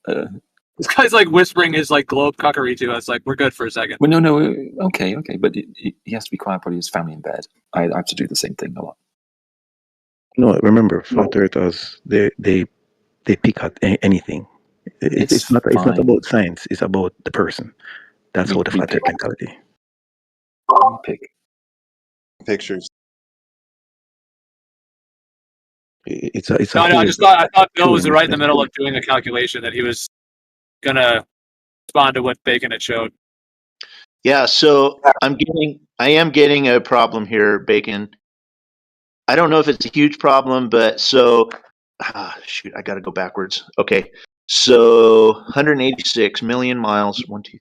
This guy's like whispering his like globe cockery to us. Like, we're good for a second. Well, no, okay, but he has to be quiet while his family in bed. I have to do the same thing a lot. No, remember, flat earthers, they pick at anything. It's not about science. It's about the person. That's how the flat earth mentality. Pick pictures. It's no, I thought Bill was right in the middle of doing a calculation that he was gonna respond to what Bacon had showed. Yeah, so I am getting a problem here, Bacon. I don't know if it's a huge problem, but shoot, I got to go backwards. Okay, so 186 million miles, 1, 2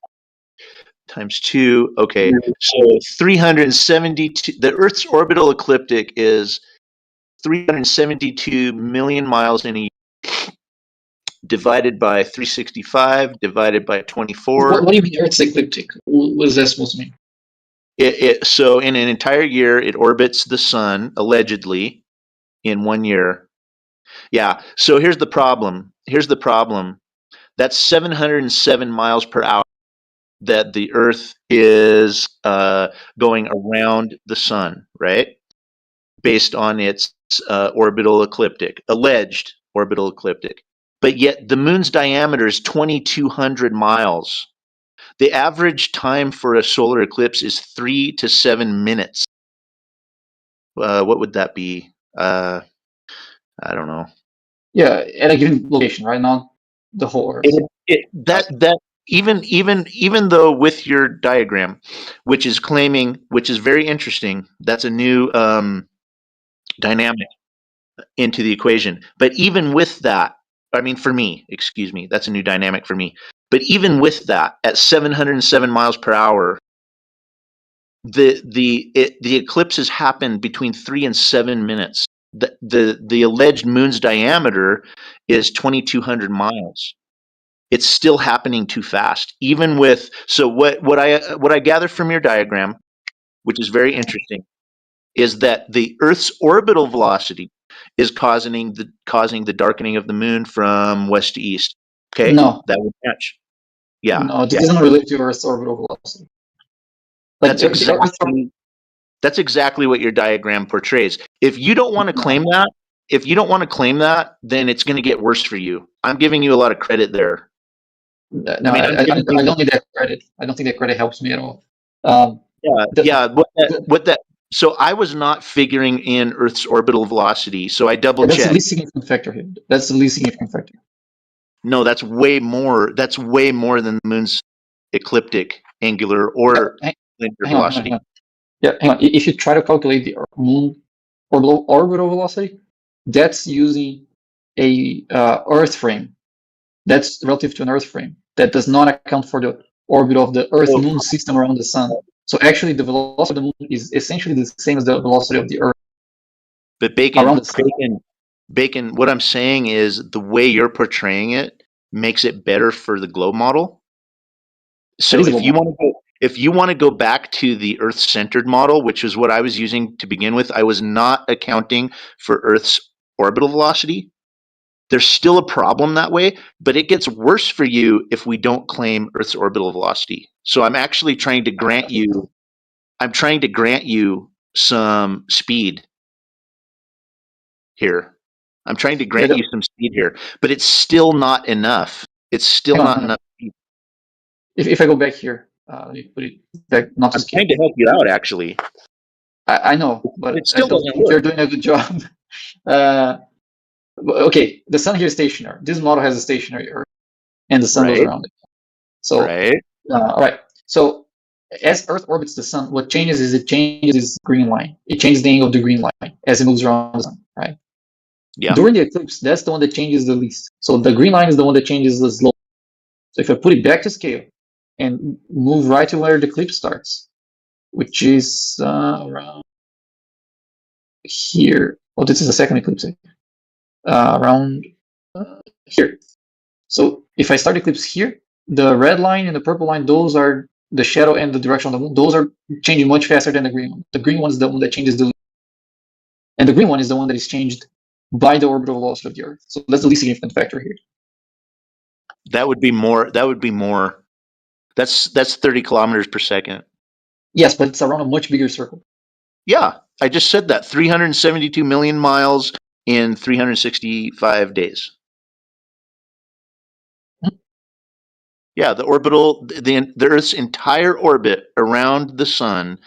times 2. Okay, so 372. The Earth's orbital ecliptic is 372 million miles in a year, divided by 365, divided by 24. What do you mean Earth's ecliptic? What is that supposed to mean? So in an entire year, it orbits the sun, allegedly, in 1 year. Yeah, so here's the problem. That's 707 miles per hour that the Earth is going around the sun, right? Based on its orbital ecliptic, alleged orbital ecliptic. But yet the moon's diameter is 2,200 miles. The average time for a solar eclipse is 3 to 7 minutes. What would that be? I don't know. Yeah, at a given location, right? Not the whole Earth. Even though with your diagram, which is very interesting, that's a new dynamic into the equation. But even with that, for me, that's a new dynamic for me. But even with that, at 707 miles per hour, the eclipses happen between 3 and 7 minutes. The alleged moon's diameter is 2,200 miles. It's still happening too fast. Even with what I gather from your diagram, which is very interesting, is that the Earth's orbital velocity is causing the darkening of the moon from west to east. Okay, no, that would match. Yeah, no, this doesn't relate to Earth's orbital velocity. That's exactly what your diagram portrays. If you don't want to claim that, then it's going to get worse for you. I'm giving you a lot of credit there. No, I don't need that credit. I don't think that credit helps me at all. So I was not figuring in Earth's orbital velocity, so I double-checked. That's the least significant factor here. That's the least significant factor. No, that's way more. That's way more than the moon's ecliptic angular or linear velocity. Hang on. If you try to calculate the moon orbital velocity, that's using a Earth frame. That's relative to an Earth frame. That does not account for the orbit of the Earth-Moon system around the sun. So actually, the velocity of the moon is essentially the same as the velocity of the Earth. But Bacon, what I'm saying is the way you're portraying it makes it better for the globe model. So if you want to go back to the Earth-centered model, which is what I was using to begin with, I was not accounting for Earth's orbital velocity. There's still a problem that way, but it gets worse for you if we don't claim Earth's orbital velocity. So I'm actually trying to grant you some speed here. I'm trying to grant you some speed here, but it's still not enough. It's still not enough speed. If I go back here, let me put it back. I'm trying to help you out, actually. I know, but it still doesn't work. You're doing a good job. Okay, the sun here is stationary. This model has a stationary Earth, and the sun goes around it. So, all right. So, as Earth orbits the sun, what changes is it changes this green line. It changes the angle of the green line as it moves around the sun, right? Yeah. During the eclipse, that's the one that changes the least. So the green line is the one that changes the slow. So if I put it back to scale and move right to where the eclipse starts, which is around here. Oh, this is the second eclipse. Around here. So if I start eclipse here, the red line and the purple line, those are the shadow and the direction of the moon. Those are changing much faster than the green one. The green one is the one that changes the least. And the green one is the one that is changed by the orbital velocity of the Earth. So that's the least significant factor here. That would be more. That's 30 kilometers per second. Yes, but it's around a much bigger circle. Yeah, I just said that. 372 million miles in 365 days. Yeah, the Earth's entire orbit around the sun,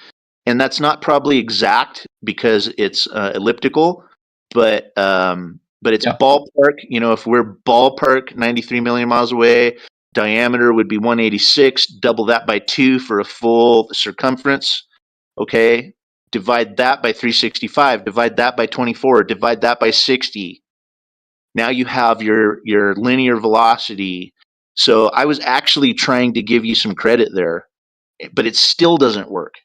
and that's not probably exact because it's elliptical, but it's ballpark. If we're ballpark 93 million miles away, diameter would be 186. Double that by 2 for a full circumference. Okay, divide that by 365. Divide that by 24. Divide that by 60. Now you have your linear velocity. So I was actually trying to give you some credit there, but it still doesn't work.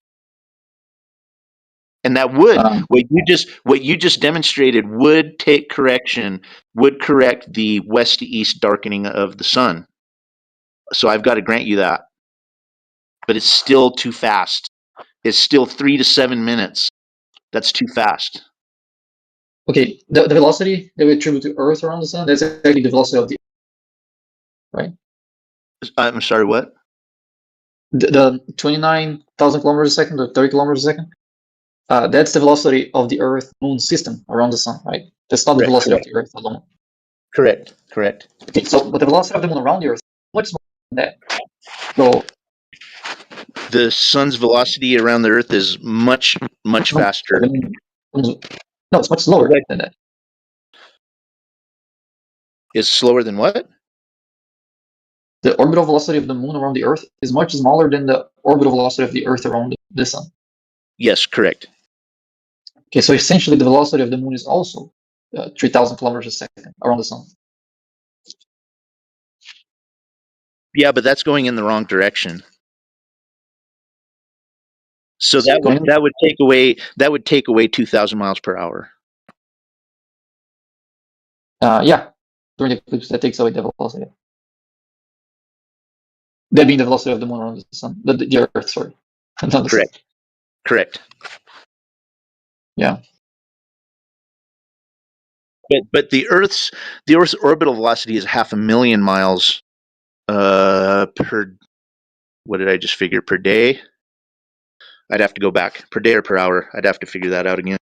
And that would what you just demonstrated would take correction, would correct the west to east darkening of the sun. So I've got to grant you that. But it's still too fast. It's still 3 to 7 minutes. That's too fast. Okay, the velocity that we attribute to Earth around the sun, that's actually the velocity of the right? I'm sorry, what? The 29,000 kilometers a second or 30 kilometers a second, that's the velocity of the Earth-Moon system around the sun, right? That's not the velocity of the Earth alone. Correct. Okay, so but the velocity of the Moon around the Earth is much smaller than that. So the sun's velocity around the Earth is much faster. No, it's much slower than that. Is slower than what? The orbital velocity of the Moon around the Earth is much smaller than the orbital velocity of the Earth around the Sun. Yes, correct. Okay, so essentially the velocity of the Moon is also 3,000 kilometers a second around the Sun. Yeah, but that's going in the wrong direction. So that would take away 2,000 miles per hour. Yeah, during the eclipse that takes away the velocity. That being the velocity of the Moon around the Sun, the Earth, sorry. Correct. Yeah. But the Earth's orbital velocity is 500,000 miles per. What did I just figure per day? I'd have to go back per day or per hour. I'd have to figure that out again.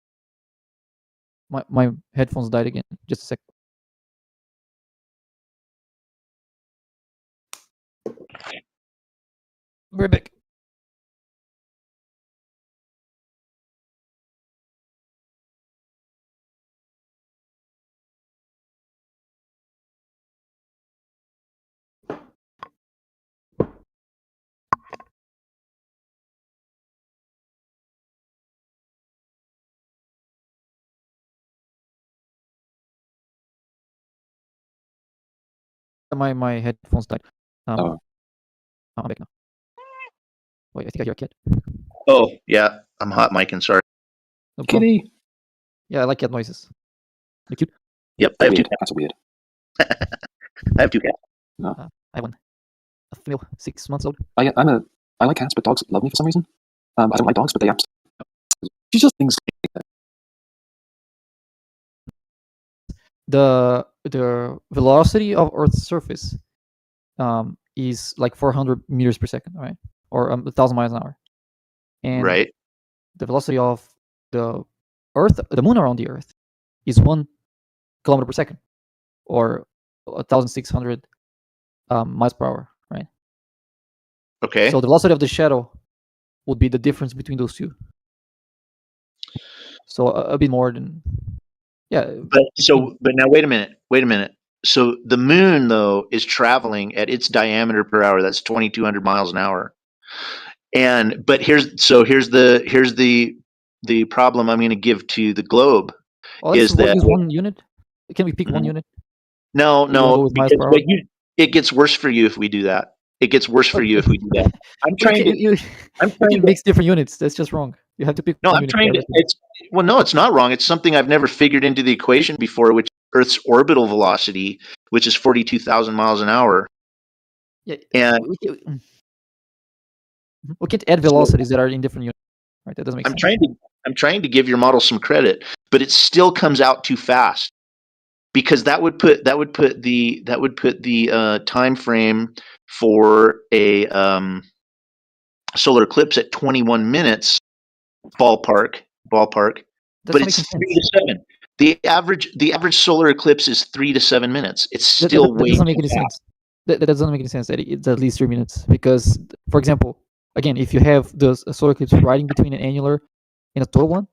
My headphones died again. Just a sec. We're back. My headphones died. I'm back now. Wait, I think I hear a cat. Oh, yeah. I'm hot micing, sorry. No problem. Kitty. Yeah, I like cat noises. They're cute. Yep, I have two That's weird. I have two cats. No. I have one. A female, 6 months old. I like cats, but dogs love me for some reason. I don't like dogs, but they absolutely. She just thinks. The velocity of Earth's surface is like 400 meters per second, right? Or 1,000 miles an hour. And right. The velocity of the Moon around the Earth, is 1 kilometer per second, or 1,600 miles per hour, right? Okay. So the velocity of the shadow would be the difference between those two. So a bit more than, yeah. But now wait a minute. So the Moon though is traveling at its diameter per hour. That's 2,200 miles an hour. But here's the problem I'm going to give to the globe is that use one unit. Can we pick one unit? No, because it gets worse for you if we do that. It gets worse for you if we do that. I'm trying to mix different units. That's just wrong. You have to pick. No, I'm trying to. No, it's not wrong. It's something I've never figured into the equation before, which is Earth's orbital velocity, which is 42,000 miles an hour. Yeah, and we can't add velocities that are in different units. Right, that doesn't make sense. I'm trying to give your model some credit, but it still comes out too fast. because that would put the time frame for a solar eclipse at 21 minutes ballpark. That's But not it's making 3 sense. to 7. The average solar eclipse is 3 to 7 minutes. It's still That way doesn't make too any fast. sense. That doesn't make any sense that it's at least 3 minutes because, for example, again, if you have the solar eclipse right in between an annular and a total one,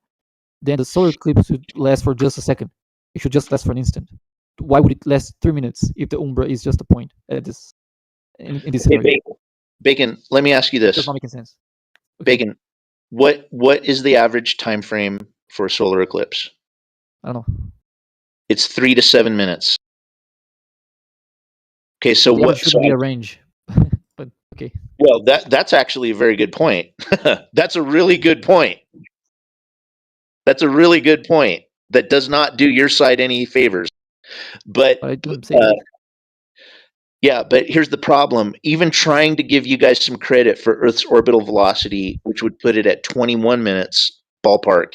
then the solar eclipse should last for just a second. It should just last for an instant. Why would it last 3 minutes if the umbra is just a point at this in this Hey, scenario? Bacon, let me ask you That's this. not making sense. Okay, Bacon, what is the average time frame for a solar eclipse? I don't know. It's 3 to 7 minutes. Okay, so The average what? shouldn't be a range, but okay. Well, that's actually a very good point. That's a really good point. That's a really good point. That does not do your side any favors. But But I didn't say that. yeah, but here's the problem. Even trying to give you guys some credit for Earth's orbital velocity, which would put it at 21 minutes ballpark,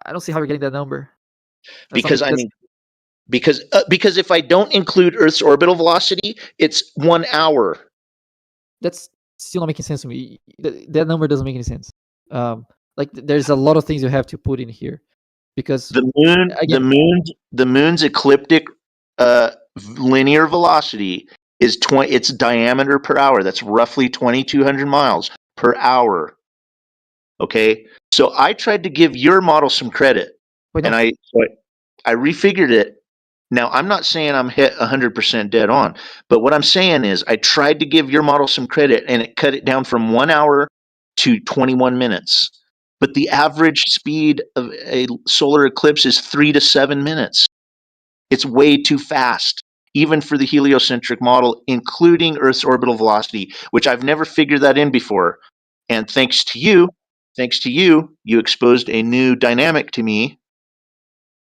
I don't see how you're getting that number. That's not because making- I mean, because if I don't include Earth's orbital velocity, it's 1 hour. that's still not making sense to me. That number doesn't make any sense. Like there's a lot of things you have to put in here because The moon, again, the moon's ecliptic linear velocity is its diameter per hour. That's roughly 2,200 miles per hour. Okay, so I tried to give your model some credit, wait, and no, I refigured it. Now I'm not saying I'm hit 100% dead on, but what I'm saying is I tried to give your model some credit, and it cut it down from 1 hour to 21 minutes. But the average speed of a solar eclipse is 3 to 7 minutes. It's way too fast, even for the heliocentric model, including Earth's orbital velocity, which I've never figured that in before. And thanks to you, you exposed a new dynamic to me.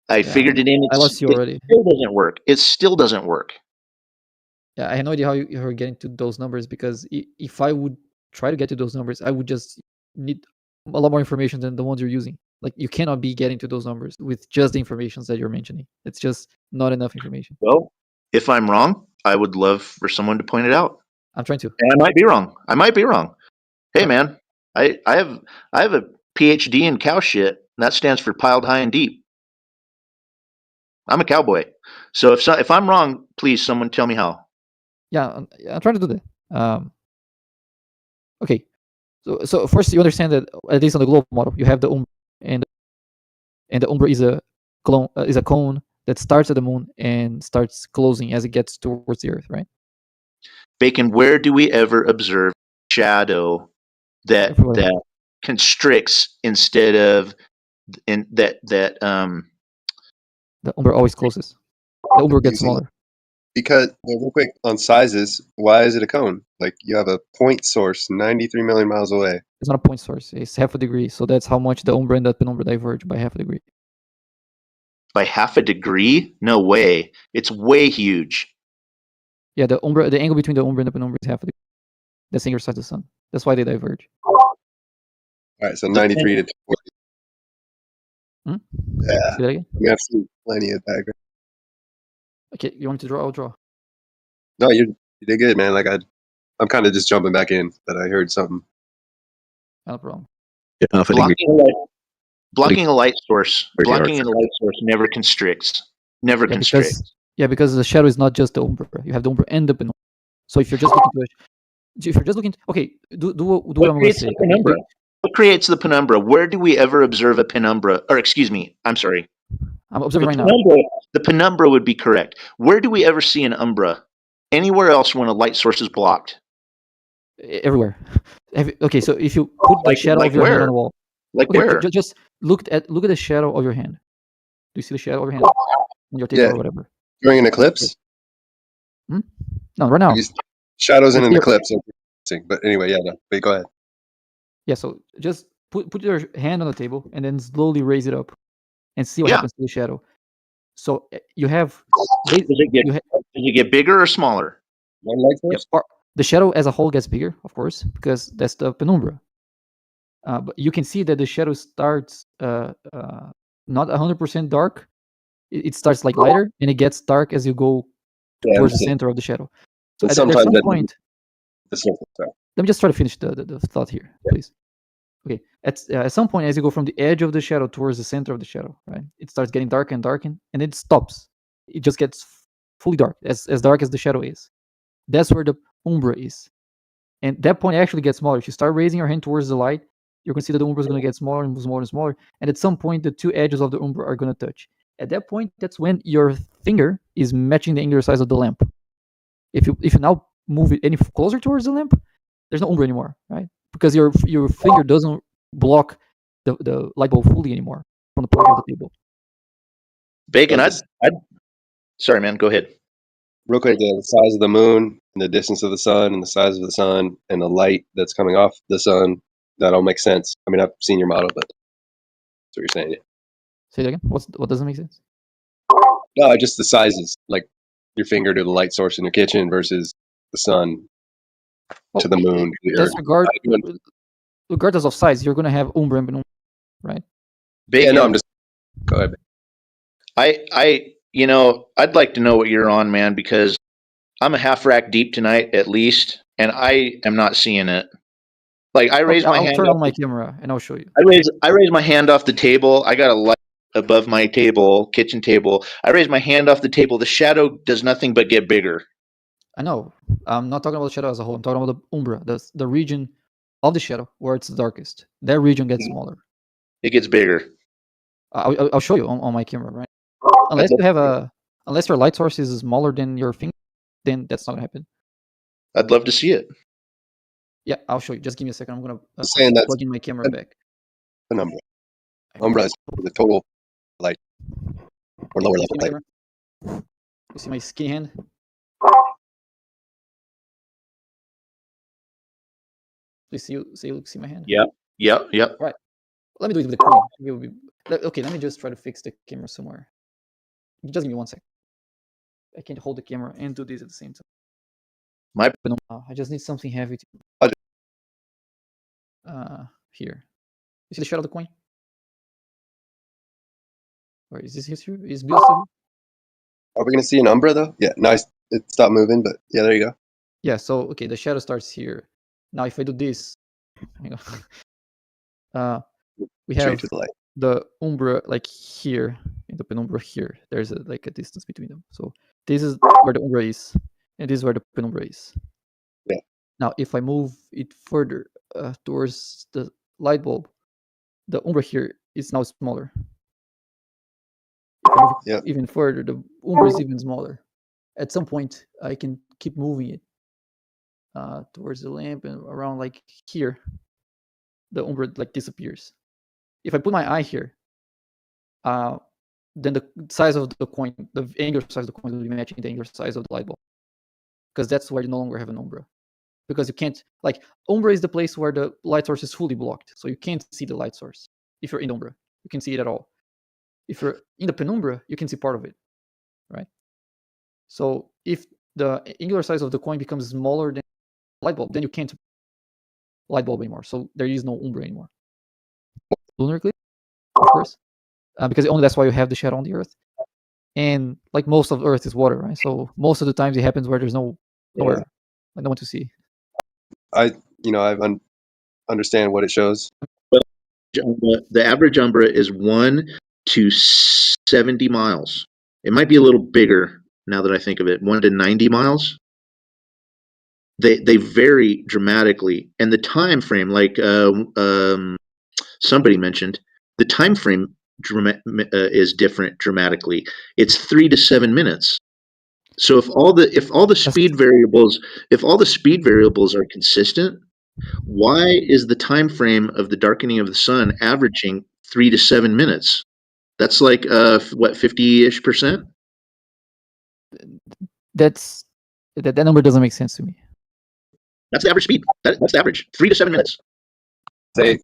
I figured it in. I lost you already. It still doesn't work. It still doesn't work. Yeah, I had no idea how you're getting to those numbers because if I would try to get to those numbers, I would just need a lot more information than the ones you're using. Like you cannot be getting to those numbers with just the information that you're mentioning. It's just not enough information. Well, if I'm wrong, I would love for someone to point it out. I'm trying to. And I might be wrong. Hey, Right. man, I have a PhD in cow shit. And that stands for piled high and deep. I'm a cowboy. So if I'm wrong, please someone tell me how. Yeah, I'm trying to do that. Okay. So first you understand that at least on the global model, you have the umbra, and the umbra is a cone that starts at the moon and starts closing as it gets towards the Earth, right? Bacon, where do we ever observe shadow that Everywhere. constricts instead of that The umbra always closes. The umbra gets smaller. Because real quick on sizes, why is it a cone? Like you have a point source 93 million miles away. It's not a point source. It's half a degree. So that's how much the umbra and the penumbra diverge, by half a degree. by half a degree? No way. It's way huge. Yeah, the angle between the umbra and the penumbra is half a degree. That's the inner side of the sun. That's why they diverge. All right, so 93 to 240. Hmm? Yeah, Say that again? we have seen plenty of background. Okay, you want me to draw? I'll draw. No, you did good, man. Like I'm kind of just jumping back in, but I heard something. No problem. Yeah, half a degree. Blocking a light source. Pretty hard. Blocking a light source never constricts. Never constricts. Because the shadow is not just the umbra. You have the umbra and the penumbra. So if you're just looking okay, do what I'm going to say. What creates the penumbra? Where do we ever observe a penumbra? Or excuse me, I'm sorry. I'm observing right now. The penumbra would be correct. Where do we ever see an umbra? Anywhere else when a light source is blocked? Everywhere. Okay, so if you put the shadow of your hand on the wall. Like Okay, where? just look at the shadow of your hand. Do you see the shadow of your hand on your table Yeah. or whatever? During an eclipse? No, right now. Shadows in an Here. eclipse. But anyway, yeah, no. Wait, go ahead. Yeah, so just put your hand on the table and then slowly raise it up and see what happens to the shadow. So you have. Does it get bigger or smaller? One light source? The shadow as a whole gets bigger, of course, because that's the penumbra. But you can see that the shadow starts not 100% dark, it starts like lighter and it gets dark as you go towards the center of the shadow. So But at sometimes some that- point, The circle. Sorry. let me just try to finish the thought here, please. Okay, at some point, as you go from the edge of the shadow towards the center of the shadow, right, it starts getting darker and darker, and it stops. It just gets fully dark, as dark as the shadow is. That's where the umbra is. And that point actually gets smaller. If you start raising your hand towards the light, you're going to see that the umbra is going to get smaller and smaller and smaller. And at some point, the two edges of the umbra are going to touch. At that point, that's when your finger is matching the angular size of the lamp. If you now move it any closer towards the lamp, there's no umbra anymore, right? Because your finger doesn't block the light bulb fully anymore from the point of the table. Bacon, I'd sorry, man, go ahead. Real quick, the size of the moon and the distance of the sun and the size of the sun and the light that's coming off the sun, that all makes sense. I mean, I've seen your model, but that's what you're saying. Say it again. What doesn't make sense? No, just the sizes, like your finger to the light source in your kitchen versus the sun to the moon. To the earth. Regardless of size, you're going to have umbra and penumbra, right? Bacon, Yeah, no, I'm just. Go ahead. I'd like to know what you're on, man, because I'm a half rack deep tonight at least, and I am not seeing it. Like I raise my hand. I'll turn on my camera and I'll show you. I raise my hand off the table. I got a light above my table, kitchen table. I raise my hand off the table. The shadow does nothing but get bigger. I know. I'm not talking about the shadow as a whole. I'm talking about the umbra, the region of the shadow where it's the darkest. That region gets smaller. It gets bigger. I'll show you on my camera, right? Unless you have unless your light source is smaller than your finger, then that's not gonna happen. I'd love to see it. Yeah, I'll show you. Just give me a second. I'm gonna plug in my camera back. Penumbra. Umbra is the total light or lower level light. You see my skinny hand? You see my hand? Yep. Right. Let me do it with the coin. Okay, let me just try to fix the camera somewhere. Just give me 1 second. I can't hold the camera and do this at the same time. I just need something heavy. Here. You see the shadow of the coin? Or is this here? Is Bill still here? Are we going to see an umbra though? Yeah, nice. It stopped moving, but yeah, there you go. Yeah, so okay, the shadow starts here. Now if I do this, we have the umbra like here, and the penumbra here. There's a distance between them. So this is where the umbra is, and this is where the penumbra is. Yeah. Now if I move it further towards the light bulb, the umbra here is now smaller. Even further, the umbra is even smaller. At some point, I can keep moving it towards the lamp and around like here. The umbra like disappears. If I put my eye here, then the size of the coin, the angular size of the coin will be matching the angular size of the light bulb, because that's where you no longer have an umbra. Because you can't, like, umbra is the place where the light source is fully blocked, so you can't see the light source. If you're in the umbra, you can see it at all. If you're in the penumbra, you can see part of it, right? So if the angular size of the coin becomes smaller than the light bulb, then you can't light bulb anymore. So there is no umbra anymore. Lunar eclipse, of course, because only that's why you have the shadow on the Earth. And like most of Earth is water, right? So most of the times it happens where there's nowhere, like no one to see. I understand what it shows. The average umbra is 1 to 70 miles. It might be a little bigger now that I think of it. 1 to 90 miles. They vary dramatically, and the time frame, like somebody mentioned, the time frame is different dramatically. It's 3 to 7 minutes. So if all the speed variables are consistent, why is the time frame of the darkening of the sun averaging 3 to 7 minutes? That's like 50-ish%? That number doesn't make sense to me. That's the average speed. That's the average. 3 to 7 minutes. There's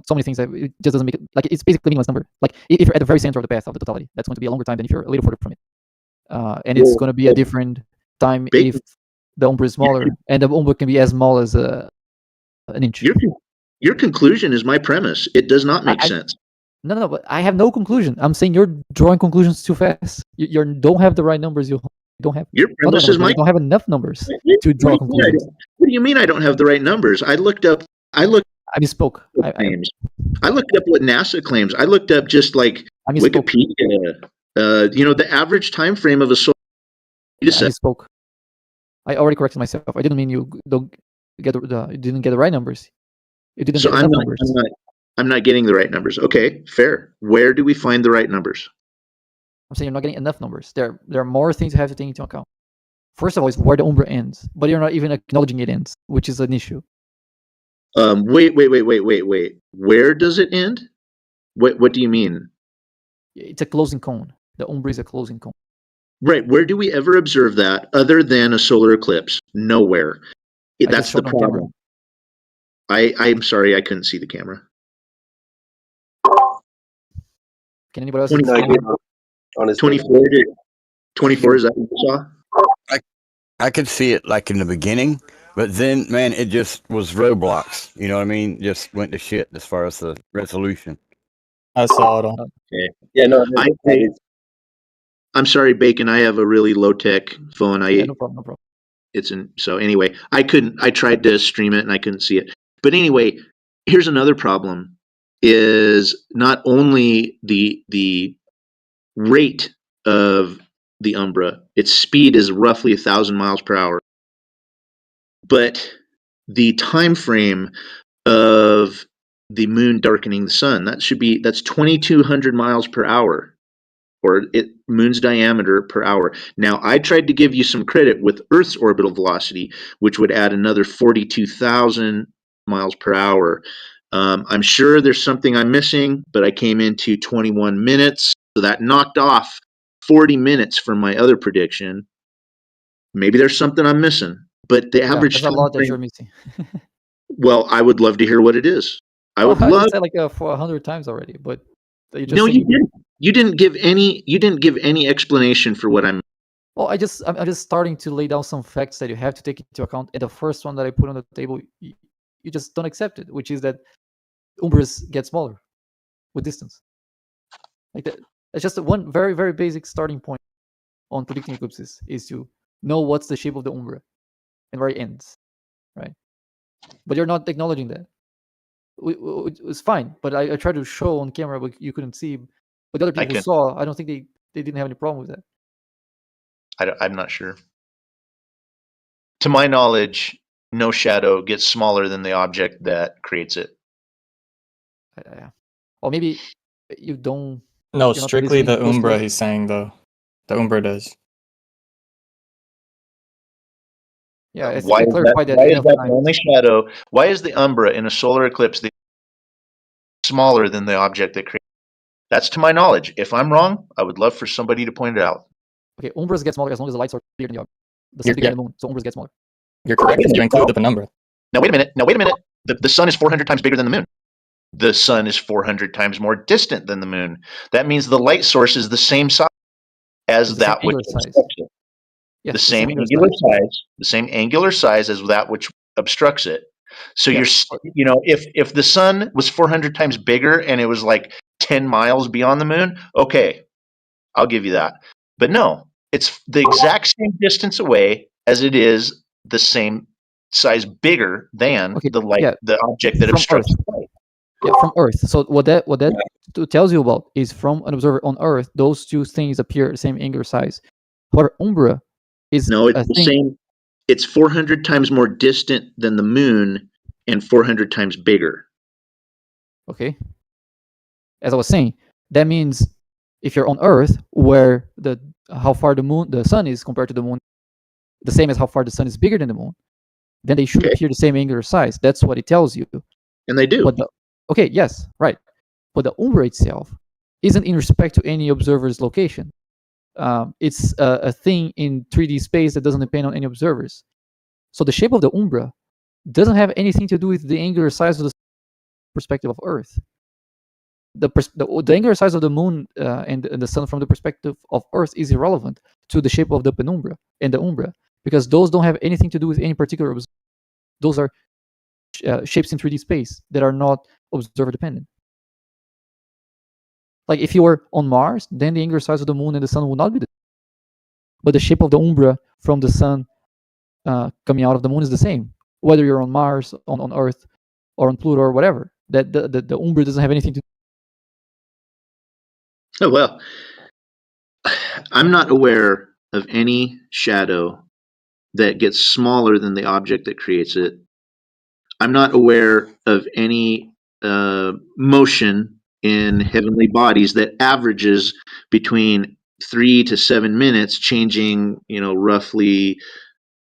so many things that it just doesn't make it, like, it's basically a meaningless number. Like if you're at the very center of the path of the totality, that's going to be a longer time than if you're a little further from it. And it's going to be a different time if the umbra is smaller, and the umbra can be as small as an inch. Your conclusion is my premise. It does not make sense. No, but I have no conclusion. I'm saying you're drawing conclusions too fast. You don't have the right numbers. You don't have. Your Not the premise numbers, is but my. you don't have enough numbers What to do draw you mean I conclusions. don't- What do you mean I don't have the right numbers? I looked up I misspoke. claims. I looked up what NASA claims. I looked up just like I misspoke. Wikipedia. The average time frame of a solar. I misspoke. I already corrected myself. I didn't mean you don't get you didn't get the right numbers. You didn't So get enough numbers. I'm not getting the right numbers. Okay, fair. Where do we find the right numbers? I'm saying you're not getting enough numbers. There are more things you have to take into account. First of all, is where the Umbra ends, but you're not even acknowledging it ends, which is an issue. Wait. Where does it end? What do you mean? It's a closing cone. The Umbra is a closing cone. Right. Where do we ever observe that other than a solar eclipse? Nowhere. That's the problem. I'm sorry, I couldn't see the camera. Can anybody else? On his 24. 24 is that what you saw? I could see it like in the beginning, but then, man, it just was roadblocks. You know what I mean? Just went to shit as far as the resolution. I saw it on. Okay. Yeah, no. I'm sorry, Bacon. I have a really low tech phone. No problem. So anyway, I tried to stream it and I couldn't see it. But anyway, here's another problem: is not only the rate of the Umbra, its speed is roughly 1,000 miles per hour, but the time frame of the moon darkening the sun, that's 2,200 miles per hour, or moon's diameter per hour. Now, I tried to give you some credit with Earth's orbital velocity, which would add another 42,000 miles per hour. I'm sure there's something I'm missing, but I came into 21 minutes, so that knocked off 40 minutes from my other prediction. Maybe there's something I'm missing, but the average there's a lot that you're missing. Well, I would love to hear what it is. I would love. I said for 100 times already, but You didn't. You didn't give any explanation for what I'm. Well, I'm just starting to lay down some facts that you have to take into account. And the first one that I put on the table, you just don't accept it, which is that Umbras get smaller with distance. Like that. It's just one very, very basic starting point on predicting eclipses is to know what's the shape of the Umbra and where it ends, right? But you're not acknowledging that. It's fine, but I tried to show on camera, but you couldn't see. But the other people who saw, I don't think they didn't have any problem with that. I'm not sure. To my knowledge, no shadow gets smaller than the object that creates it. Or maybe you don't. No, strictly the Umbra. He's saying though, the Umbra does. Yeah, I why is that the only shadow? Why is the Umbra in a solar eclipse smaller than the object that creates? That's to my knowledge. If I'm wrong, I would love for somebody to point it out. Okay, Umbras get smaller as long as the lights are bigger than the object. The sun bigger than the moon, so Umbras get smaller. You're correct if you include the Penumbra. Now wait a minute. The sun is 400 times bigger than the moon. The sun is 400 times more distant than the moon. That means the light source is the same size as that which obstructs it. Yes, the same angular size, the same angular size as that which obstructs it. So if the sun was 400 times bigger and it was like 10 miles beyond the moon, okay, I'll give you that. But no, it's the exact same distance away as it is the same size bigger than the light, the object that obstructs the light. Yeah, from Earth. So what that tells you about is from an observer on Earth, those two things appear the same angular size. However, Umbra is it's the same. It's 400 times more distant than the moon and 400 times bigger. Okay. As I was saying, that means if you're on Earth, where how far the sun is compared to the moon, the same as how far the sun is bigger than the moon, then they should appear the same angular size. That's what it tells you. And they do. Okay, yes, right. But the Umbra itself isn't in respect to any observer's location. It's a thing in 3D space that doesn't depend on any observers. So the shape of the Umbra doesn't have anything to do with the angular size of the perspective of Earth. The angular size of the moon and the sun from the perspective of Earth is irrelevant to the shape of the Penumbra and the Umbra, because those don't have anything to do with any particular observer. Those are shapes in 3D space that are not observer dependent. Like if you were on Mars, then the angular size of the moon and the sun would not be the same. But the shape of the umbra from the sun coming out of the moon is the same, whether you're on Mars, on Earth, or on Pluto or whatever. That the umbra doesn't have anything to. Oh, well, I'm not aware of any shadow that gets smaller than the object that creates it. I'm not aware of any motion in heavenly bodies that averages between 3 to 7 minutes, changing, roughly.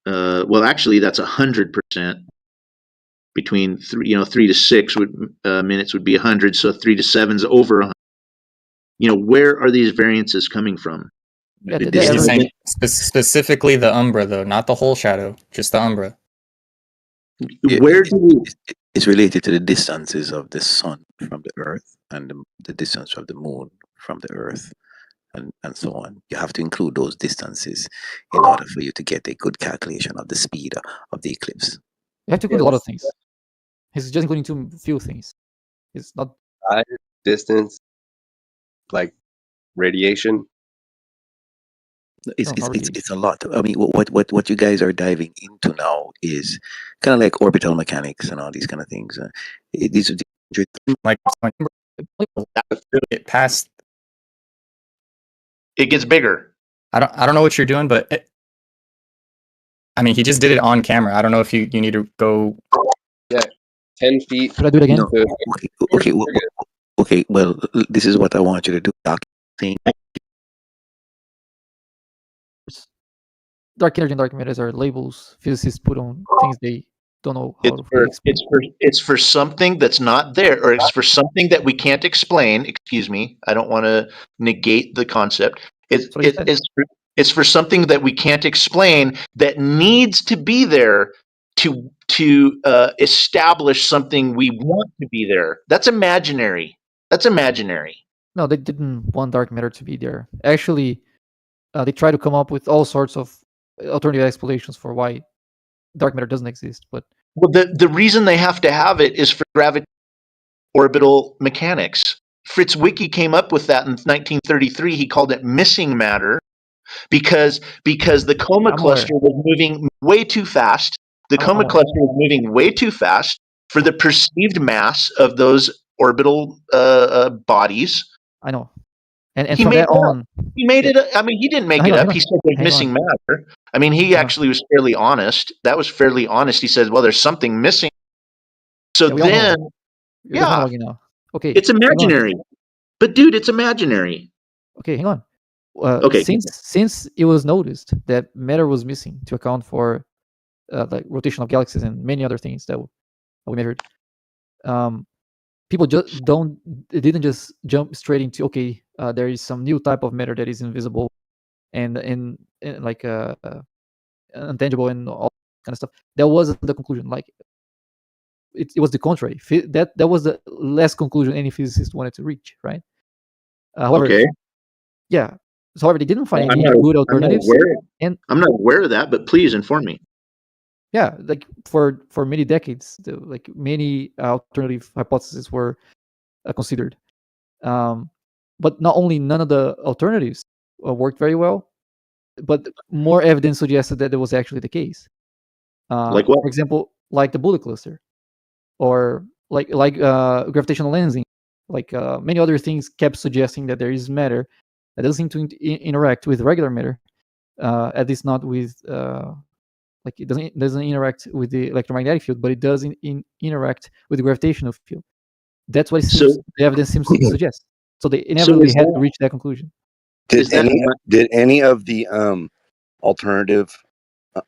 Well, actually, that's 100%. Between 3 to 6 minutes would be 100. So 3 to 7 is over 100. Where are these variances coming from? Yeah, He's saying specifically the umbra, though, not the whole shadow, just the umbra. Where do we? It's related to the distances of the sun from the earth and the distance of the moon from the earth, and so on. You have to include those distances in order for you to get a good calculation of the speed of the eclipse. You have to include a lot of things. He's just including too few things. It's not distance, like radiation. It's a lot. I mean, what you guys are diving into now is kind of like orbital mechanics and all these kind of things. These are like it past. It gets bigger. I don't know what you're doing, but he just did it on camera. I don't know if you need to go. Yeah, 10 feet. Should I do it again? No. Okay. Well, this is what I want you to do. Dark energy and dark matters are labels physicists put on things they don't know how to explain. It's for something that's not there, or it's for something that we can't explain. Excuse me, I don't want to negate the concept. It's for something that we can't explain that needs to be there to establish something we want to be there. That's imaginary. No, they didn't want dark matter to be there. Actually, they try to come up with all sorts of alternative explanations for why dark matter doesn't exist. But the reason they have to have it is for orbital mechanics. Fritz Zwicky came up with that in 1933. He called it missing matter because the coma cluster was moving way too fast. The coma cluster was moving way too fast for the perceived mass of those orbital bodies. I know. And from that on, he made it. He didn't make it up. He said there's missing matter. He actually was fairly honest. That was fairly honest. He said, "Well, there's something missing." So okay, it's imaginary. But dude, it's imaginary. Okay, hang on. Since it was noticed that matter was missing to account for the rotation of galaxies and many other things that we measured, people just didn't just jump straight into there is some new type of matter that is invisible and like intangible and all kind of stuff. That wasn't the conclusion. Like it was the contrary. That was the last conclusion any physicist wanted to reach, right? However, they didn't find any good alternatives. I'm not aware of that, but please inform me. Yeah, like for many decades, many alternative hypotheses were considered. But not only none of the alternatives worked very well, but more evidence suggested that it was actually the case. Like what? For example, like the bullet cluster, or like gravitational lensing, many other things kept suggesting that there is matter that doesn't seem to interact with regular matter, at least not with it doesn't interact with the electromagnetic field, but it does interact with the gravitational field. That's what the evidence seems to suggest. So they inevitably had to reach that conclusion. Did any of the alternative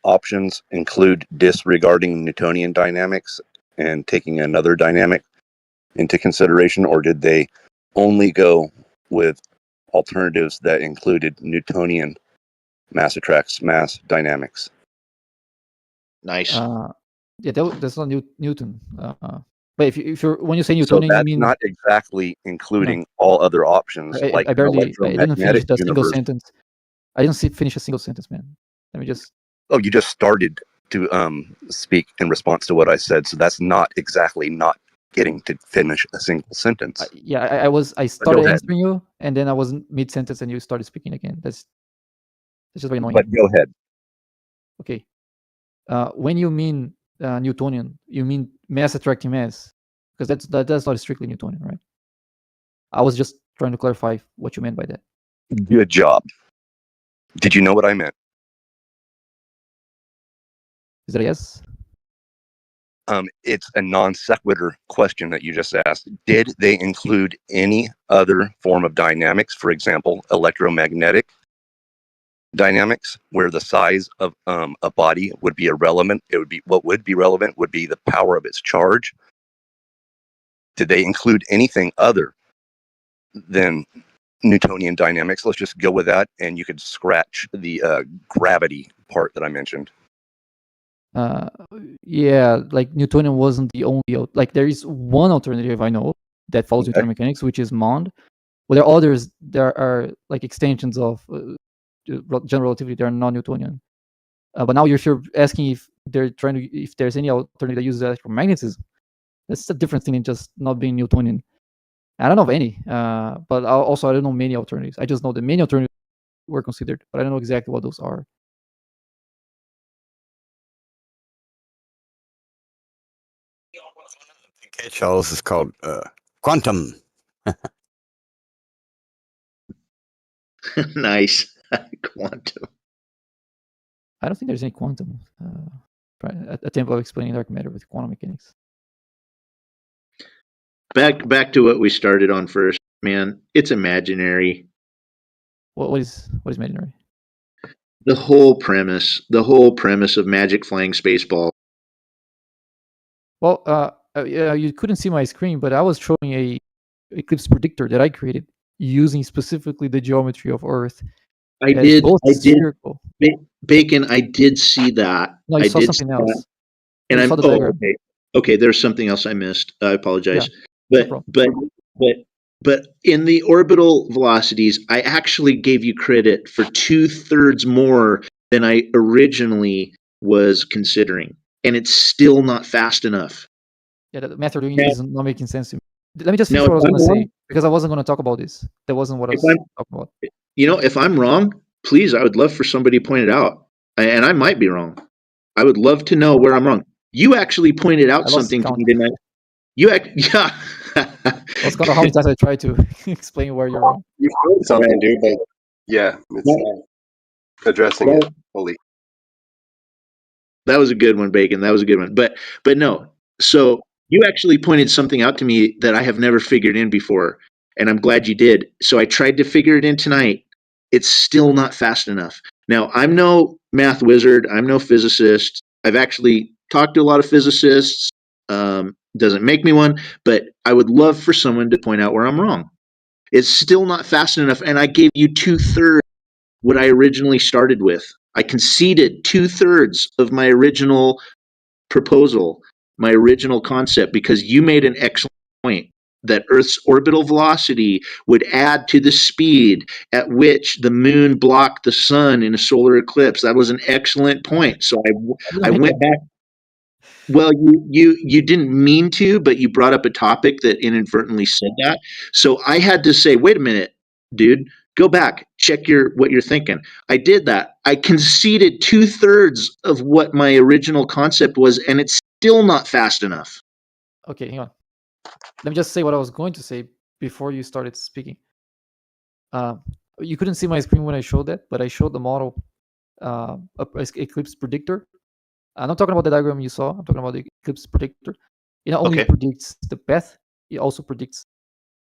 options include disregarding Newtonian dynamics and taking another dynamic into consideration, or did they only go with alternatives that included Newtonian mass attracts mass dynamics? Nice. That's not Newton. But if you're when you say Newtonian, so that's you mean not exactly including all other options. I didn't finish a single sentence. I didn't finish a single sentence, man. Let me just. Oh, you just started to speak in response to what I said, so that's not exactly not getting to finish a single sentence. I started answering you, and then I was mid sentence, and you started speaking again. That's just very annoying. But go ahead. Okay. When you mean Newtonian, you mean mass attracting mass, because that's not strictly Newtonian, right? I was just trying to clarify what you meant by that. Good job. Did you know what I meant? Is that a yes? It's a non sequitur question that you just asked. Did they include any other form of dynamics, for example, electromagnetic dynamics, where the size of a body would be irrelevant? It would be what would be relevant would be the power of its charge. Did they include anything other than Newtonian dynamics? Let's just go with that, and you could scratch the gravity part that I mentioned. Yeah, like Newtonian wasn't the only. Like there is one alternative I know that follows Newtonian mechanics, which is Mond. Well, there are others. There are like extensions of general relativity. They are non-Newtonian. But now you're asking if if there's any alternative that uses electromagnetism. That's a different thing than just not being Newtonian. I don't know of any, but also I don't know many alternatives. I just know that many alternatives were considered, but I don't know exactly what those are. Catch-alls is called quantum. Nice. Quantum. I don't think there's any quantum attempt of explaining dark matter with quantum mechanics. Back to what we started on first, man. It's imaginary. What is imaginary? The whole premise of magic flying spaceball. Well, you couldn't see my screen, but I was showing a eclipse predictor that I created using specifically the geometry of Earth. I did. Bacon, I did see that. No, I saw something else. And I'm okay. There's something else I missed. I apologize. Yeah, but in the orbital velocities, I actually gave you credit for 2/3 more than I originally was considering, and it's still not fast enough. Yeah, the math you're doing is not making sense to me. Let me just finish what I was going to say, because I wasn't going to talk about this. That wasn't what I was talking about. You know, if I'm wrong, please, I would love for somebody to point it out. And I might be wrong. I would love to know where I'm wrong. You actually pointed out something to me tonight. Yeah. Let's count how many times I tried to explain where you're wrong. You found something, dude, but yeah, it's addressing it fully. That was a good one, Bacon. That was a good one. But no. So you actually pointed something out to me that I have never figured in before, and I'm glad you did. So I tried to figure it in tonight. It's still not fast enough. Now, I'm no math wizard. I'm no physicist. I've actually talked to a lot of physicists. Doesn't make me one, but I would love for someone to point out where I'm wrong. It's still not fast enough, and I gave you 2/3 what I originally started with. I conceded 2/3 of my original proposal, my original concept, because you made an excellent point that Earth's orbital velocity would add to the speed at which the moon blocked the sun in a solar eclipse. That was an excellent point. So I went back. Well, you didn't mean to, but you brought up a topic that inadvertently said that. So I had to say, wait a minute, dude, go back, check what you're thinking. I did that. I conceded 2/3 of what my original concept was, and it's still not fast enough. Okay, hang on. Let me just say what I was going to say before you started speaking. You couldn't see my screen when I showed that, but I showed the model eclipse predictor. I'm not talking about the diagram you saw. I'm talking about the eclipse predictor. It not only predicts the path, it also predicts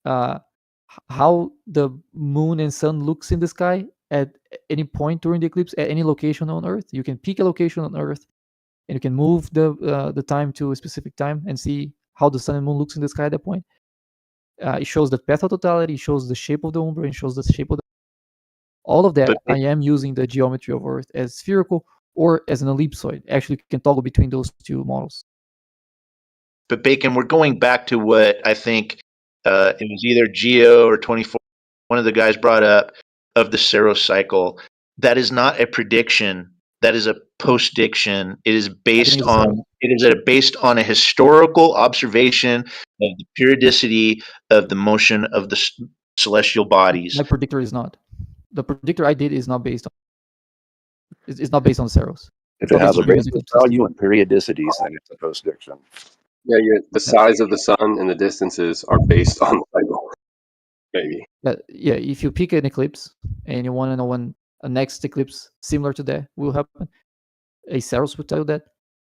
how the moon and sun looks in the sky at any point during the eclipse, at any location on Earth. You can pick a location on Earth, and you can move the time to a specific time and see how the sun and moon looks in the sky at that point. It shows the path of totality, it shows the shape of the umbra, and shows the shape of all of that. I am using the geometry of Earth as spherical or as an ellipsoid. Actually, you can toggle between those two models. But Bacon, we're going back to what I think it was either Geo or 24. One of the guys brought up of the Saros cycle. That is not a prediction. That is a postdiction. It is based on It is based on a historical observation of the periodicity of the motion of the celestial bodies. My predictor is not. The predictor I did is not based on. It's not based on Saros. If it has a basis value and periodicities, then it's a post-diction. Yeah, the size of the sun and the distances are based on the cycle. Maybe. Yeah. If you pick an eclipse and you want to know when a next eclipse similar to that will happen, a Saros will tell you that.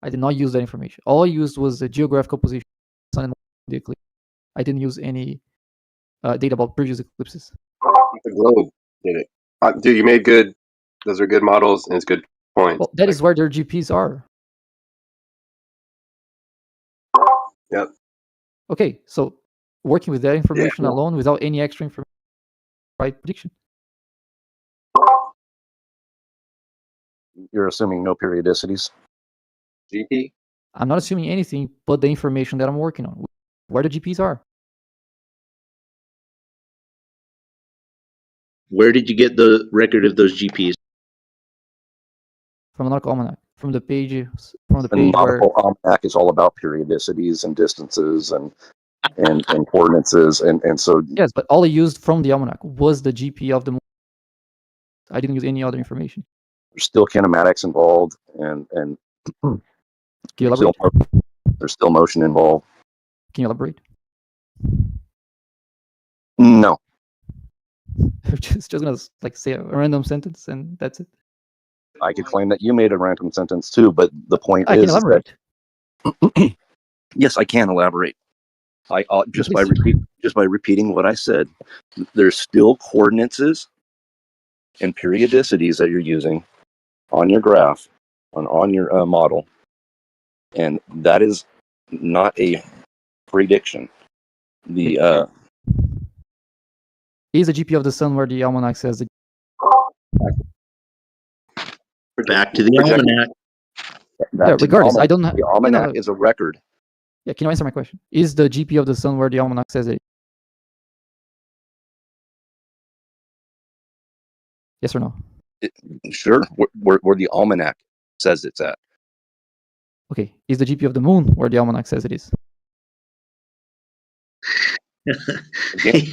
I did not use that information. All I used was the geographical position of the sun and the eclipse. I didn't use any data about previous eclipses. The globe did it. Dude, you made good. Those are good models, and it's good points. Well, that is where their GPs are. Yep. Okay, so working with that information alone without any extra information, right prediction. You're assuming no periodicities. GP? I'm not assuming anything but the information that I'm working on, where the GPs are. Where did you get the record of those GPs? From Nautical Almanac, from the page where Nautical Almanac is all about periodicities and distances and coordinates, and so yes, but all I used from the almanac was the GP of the moon. I didn't use any other information. there's still kinematics involved, and Can you elaborate? There's still motion involved. Can you elaborate? No. just gonna say a random sentence and that's it. I could claim that you made a random sentence too, but the point I is can elaborate. that yes, I can elaborate. Just by repeating what I said, there's still coordinates and periodicities that you're using on your graph, on your model, and that is not a prediction. The is the GP of the sun where the almanac says the back to the almanac. Regardless, I don't know. The almanac is a record. Yeah, can you answer my question? Is the GP of the sun where the almanac says it? Yes or no? Sure, where the almanac says it's at. Okay, is the GP of the moon where the almanac says it is? Again,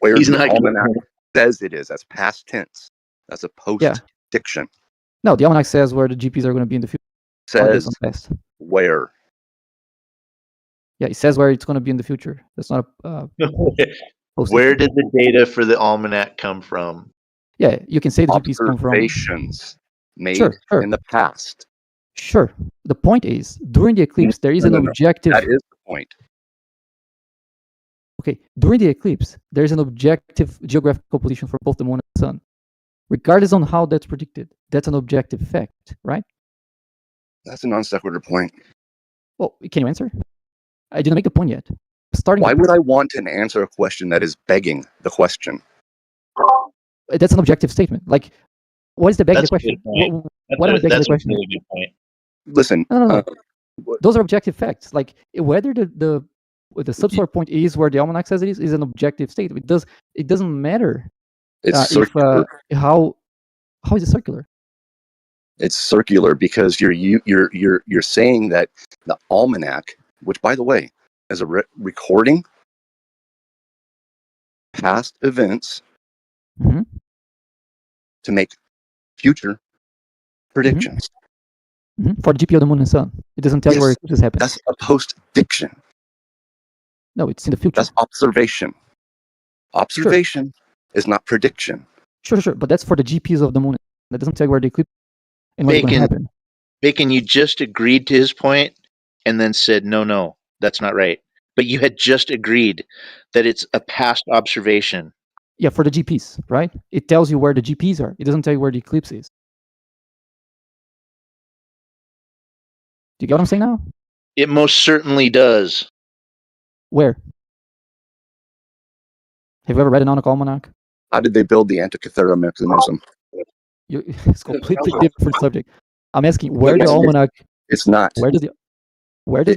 where the almanac says it is. That's past tense. That's a post-diction. No, the almanac says where the GPs are going to be in the future. Says where. Yeah, it says where it's going to be in the future. That's not a Where did the data for the almanac come from? Yeah, you can say the GPs come from observations made in the past. Sure. The point is, during the eclipse, there is an objective. That is the point. Okay, during the eclipse, there is an objective geographical position for both the moon and the sun. Regardless on how that's predicted, that's an objective fact, right? That's a non sequitur point. Well, can you answer? I didn't make the point yet. Why would I want to answer a question that is begging the question? That's an objective statement. Like, what is the begging the question? What am I begging the question? Really good point. Listen, no. Those are objective facts. Like whether the subsoil point is where the almanac says it is an objective statement. It doesn't matter. It's circular. How is it circular? It's circular because you're saying that the almanac, which by the way is a recording past events to make future predictions. For the GP of the moon and sun, it doesn't tell you where this happens. That's a post-diction. No, it's in the future. That's observation. Observation is not prediction. Sure. But that's for the GPs of the moon. That doesn't tell you where the eclipse and what's going to happen. Bacon, you just agreed to his point and then said, no, that's not right. But you had just agreed that it's a past observation. Yeah, for the GPs, right? It tells you where the GPs are. It doesn't tell you where the eclipse is. Do you get what I'm saying now? It most certainly does. Where? Have you ever read an Nautical Almanac? How did they build the Antikythera mechanism? It's a completely different subject. I'm asking where the almanac. It's not. Where did the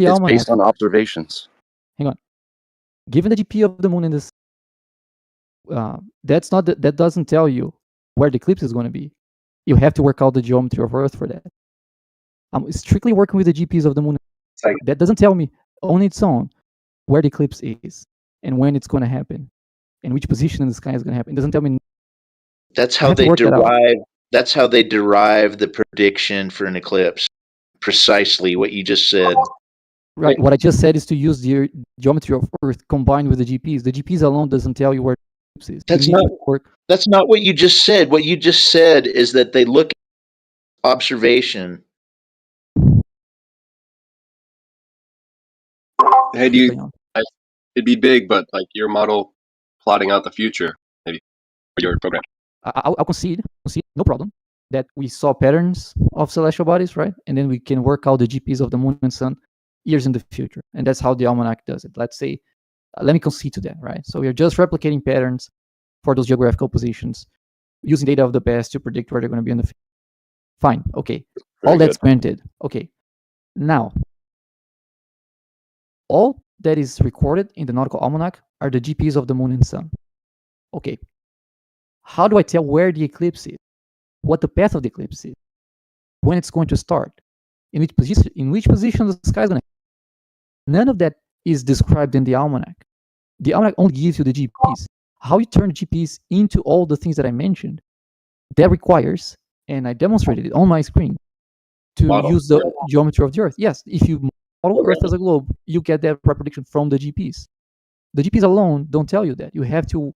almanac? It's based on observations. Hang on. Given the GP of the moon in this, that doesn't tell you where the eclipse is going to be. You have to work out the geometry of Earth for that. I'm strictly working with the GPS of the moon. like That doesn't tell me on its own where the eclipse is and when it's going to happen and which position in the sky is going to happen. It doesn't tell me. That's I how have to they work that out. derive. That's how they derive the prediction for an eclipse. Precisely what you just said. Right. What I just said is to use the geometry of Earth combined with the GPS. The GPS alone doesn't tell you where the eclipse is. That's You need not. to work. That's not what you just said. What you just said is that they look at observation. hey, do you? It'd be big, but like your model plotting out the future, maybe for your program. I'll concede, no problem, that we saw patterns of celestial bodies, right? And then we can work out the GPS of the moon and sun years in the future. And that's how the almanac does it. Let's say, let me concede to that, right? So we are just replicating patterns for those geographical positions using data of the past to predict where they're going to be in the future. Fine, okay. All that's granted. Okay. Now, all that is recorded in the nautical almanac are the GPS of the moon and sun. Okay. How do I tell where the eclipse is? What the path of the eclipse is? When it's going to start? In which position the sky is going to? None of that is described in the almanac. The almanac only gives you the GPS. How you turn the GPS into all the things that I mentioned, that requires, and I demonstrated it on my screen, to use the geometry of the Earth. Yes, if you model Earth as a globe, you get that prediction from the GPS. The GPS alone don't tell you that. You have to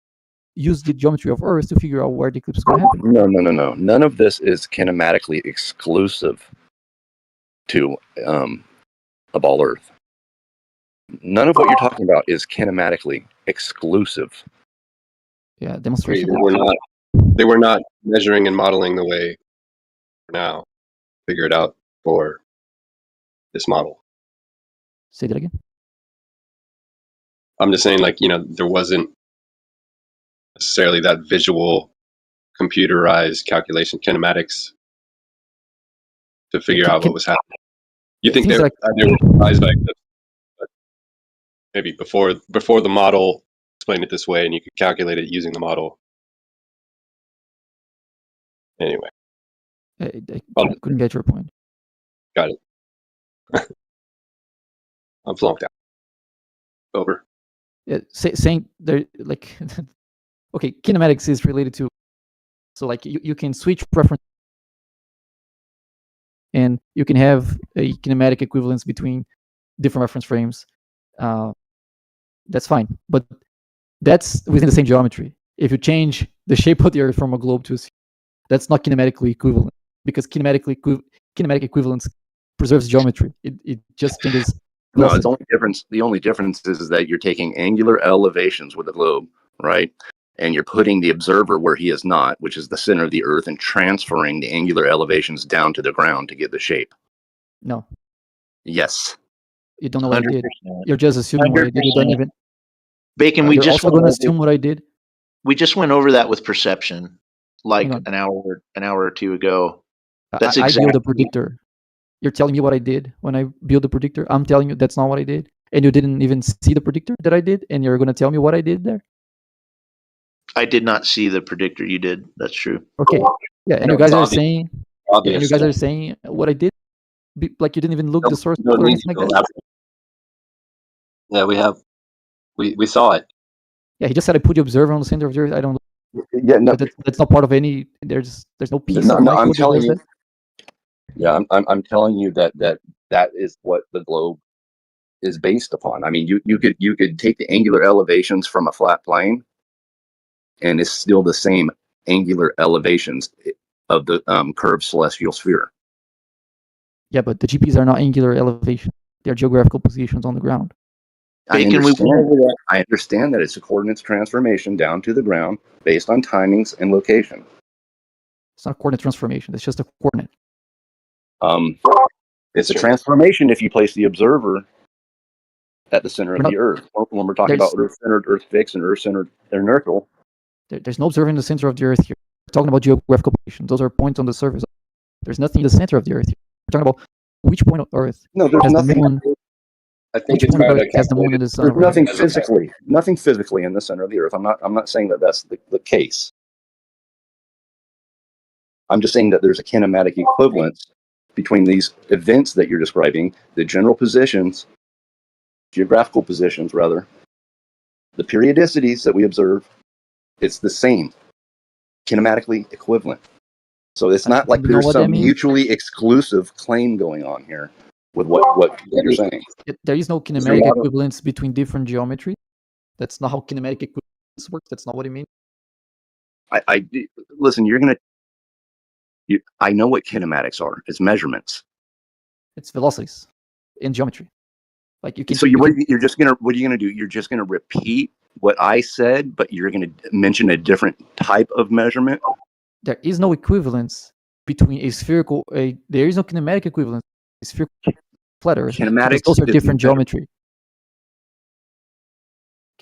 use the geometry of Earth to figure out where the eclipse is going to happen. No. None of this is kinematically exclusive to a ball Earth. None of what you're talking about is kinematically exclusive. Yeah, demonstration. They were not measuring and modeling the way now. Figure it out for this model. Say that again. I'm just saying, like, there wasn't necessarily that visual computerized calculation kinematics to figure out what was happening. You think they were surprised by it, but maybe before the model explained it this way and you could calculate it using the model. Anyway. I couldn't get your point. Got it. I'm flunked out. Over. Yeah, saying there, like, okay, kinematics is related to, so like you can switch preference and you can have a kinematic equivalence between different reference frames. That's fine, but that's within the same geometry. If you change the shape of the Earth from a globe to a sphere, that's not kinematically equivalent, because kinematic equivalence preserves geometry. It just changes. No, the only difference is that you're taking angular elevations with a globe, right? And you're putting the observer where he is not, which is the center of the Earth, and transferring the angular elevations down to the ground to get the shape. No. Yes. You don't know what I did. You're just assuming what I did. You don't even. Bacon, You're also going to assume what I did. We just went over that with perception, like an hour or two ago. That's exactly. I build a predictor. You're telling me what I did when I build the predictor. I'm telling you that's not what I did, and you didn't even see the predictor that I did, and you're going to tell me what I did there. I did not see the predictor you did. That's true. Okay. Yeah, and you guys are saying. Yeah, and you guys are saying what I did, like you didn't even look the source code or anything like that. Yeah, we have. We saw it. Yeah, he just said I put the observer on the center of the Earth. I don't. Yeah, no, that's not part of any. There's no piece. No, I'm telling you. Yeah, I'm telling you that is what the globe is based upon. I mean, you could take the angular elevations from a flat plane, and it's still the same angular elevations of the curved celestial sphere. Yeah, but the GPs are not angular elevation; they are geographical positions on the ground. I understand that it's a coordinates transformation down to the ground based on timings and location. It's not a coordinate transformation. It's just a coordinate. It's a transformation if you place the observer at the center of the Earth. When we're talking about Earth-centered, Earth-fixed, and Earth-centered inertial. There's no observer in the center of the Earth here. We're talking about geographical positions. Those are points on the surface. There's nothing in the center of the Earth here. We're talking about which point of Earth there's nothing. The moon. I think it's has the moon and the sun. There's nothing physically in the center of the Earth. I'm not saying that that's the case. I'm just saying that there's a kinematic equivalence between these events that you're describing, the general positions, geographical positions rather, the periodicities that we observe, it's the same, kinematically equivalent. So it's not like there's some mutually exclusive claim going on here with what you're saying. There is no kinematic equivalence between different geometry. That's not how kinematic equivalence works. That's not what it means. Listen, I know what kinematics are. It's measurements. It's velocities in geometry. Like you can. So what are you gonna do? You're just gonna repeat what I said, but you're gonna mention a different type of measurement. There is no equivalence between a spherical. There is no kinematic equivalence. A spherical flat Earth. Kinematics. Those are different geometry.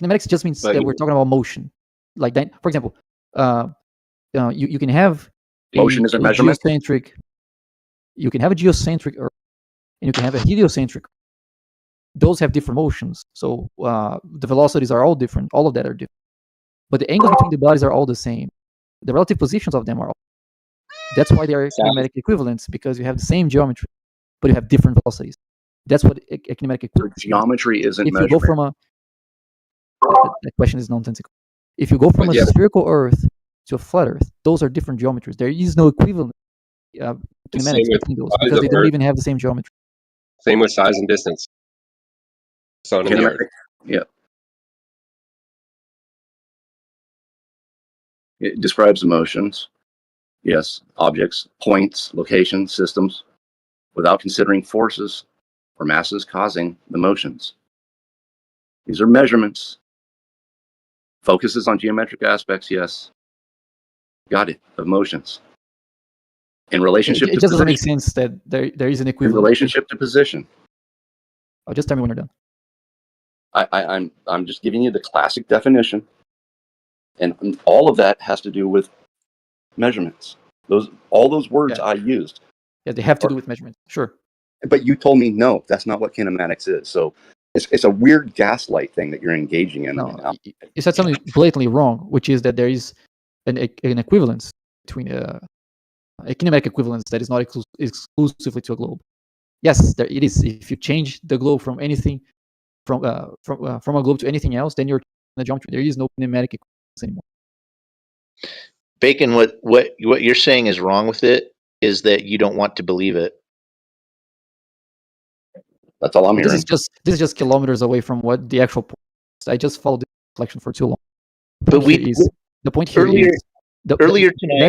Kinematics just means that we're talking about motion. Like that, for example, you can have motion is a measurement. Geocentric. You can have a geocentric Earth, and you can have a heliocentric. Those have different motions, so the velocities are all different. All of that are different, but the angles between the bodies are all the same. The relative positions of them are all. That's why they are kinematic equivalents, because you have the same geometry, but you have different velocities. That's what a kinematic equivalence. Geometry isn't. If you go from that question is nonsensical. If you go from a spherical Earth to a flat Earth, those are different geometries. There is no equivalent kinematics between those because they don't even have the same geometry. Same with size and distance. Sun and the Earth. Yeah. It describes emotions. Yes, objects, points, locations, systems, without considering forces or masses causing the motions. These are measurements. Focuses on geometric aspects, yes. Got it, of motions. In relationship to position. It just doesn't make sense that there is an equivalent. In relationship to position. Oh, just tell me when you're done. I'm just giving you the classic definition. And all of that has to do with measurements. All those words I used. Yeah, they have to do with measurements. Sure. But you told me no, that's not what kinematics is. So it's a weird gaslight thing that you're engaging in. No, you said something blatantly wrong, which is that there is an equivalence between a kinematic equivalence that is not exclusively to a globe. Yes, there it is. If you change the globe from anything from a globe to anything else, then you're in the geometry. There is no kinematic equivalence anymore. Bacon, what you're saying is wrong with it is that you don't want to believe it. That's all I'm hearing. This is just kilometers away from what the actual point is. I just followed the reflection for too long. The point here is earlier tonight.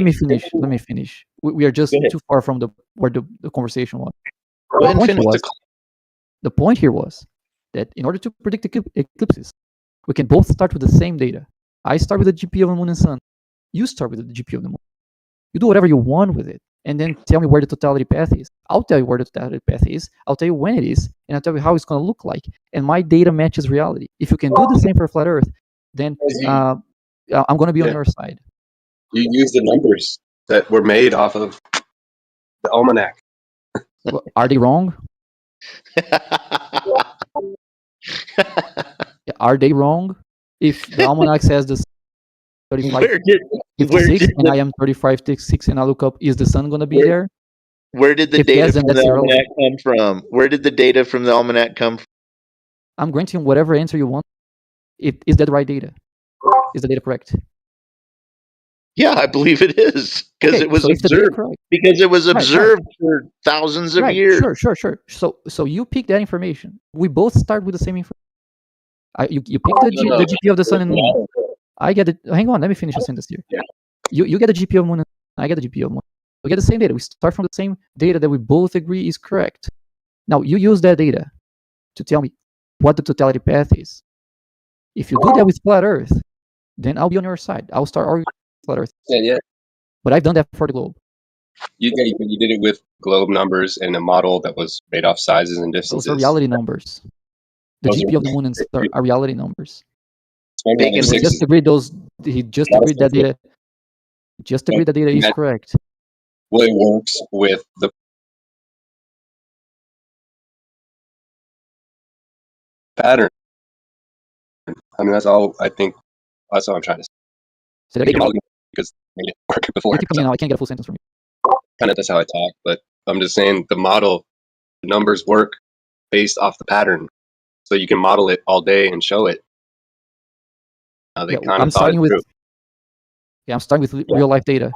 Let me finish. We are just too far from where the conversation was. The point here was that in order to predict eclipses, we can both start with the same data. I start with the GP of the moon and sun. You start with the GP of the moon. You do whatever you want with it, and then tell me where the totality path is. I'll tell you where the totality path is. I'll tell you when it is, and I'll tell you how it's going to look like. And my data matches reality. If you can do the same for flat Earth, then I'm going to be on your side. You use the numbers that were made off of the almanac. Well, are they wrong? Are they wrong? If the almanac says this 35:56 and I am 35:6 and I look up, is the sun going to be there? Where did the data from the almanac come from? Where did the data from the almanac come from? I'm granting whatever answer you want. Is that the right data? Is the data correct? Yeah, I believe it is because it was observed. Because it was observed for thousands of years. Sure. So you pick that information. We both start with the same information. You pick the GP of the sun and moon. I get it. Hang on, let me finish the sentence here. Yeah. You get the GP of moon and I get the GP of moon. We get the same data. We start from the same data that we both agree is correct. Now you use that data to tell me what the totality path is. If you do that with flat Earth, then I'll be on your side. I'll start arguing with flat Earth. Yeah. But I've done that for the globe. You did it with globe numbers and a model that was made off sizes and distances. Those are reality numbers. The GP of the moon and star are reality numbers. He just agreed that data. Just agreed that data is correct. Well, it works with the pattern. I mean, that's all I think. That's all I'm trying to say. Because made it work before. I can't get a full sentence from you. Kind of that's how I talk, but I'm just saying the model, the numbers work based off the pattern. So you can model it all day and show it. They kind of thought it through. I'm starting with real life data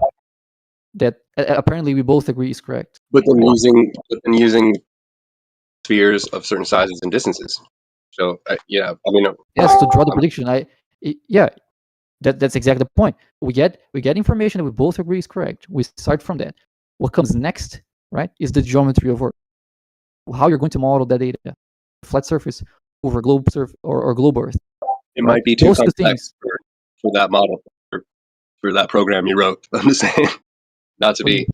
that apparently we both agree is correct. But then using spheres of certain sizes and distances. So yeah, I mean, yes, to draw the prediction. That's exactly the point. We get information that we both agree is correct. We start from that. What comes next, right, is the geometry of work. How you're going to model that data, flat surface over globe surface or globe Earth. It might be too complex for that model, for that program you wrote. I'm just saying, not to be.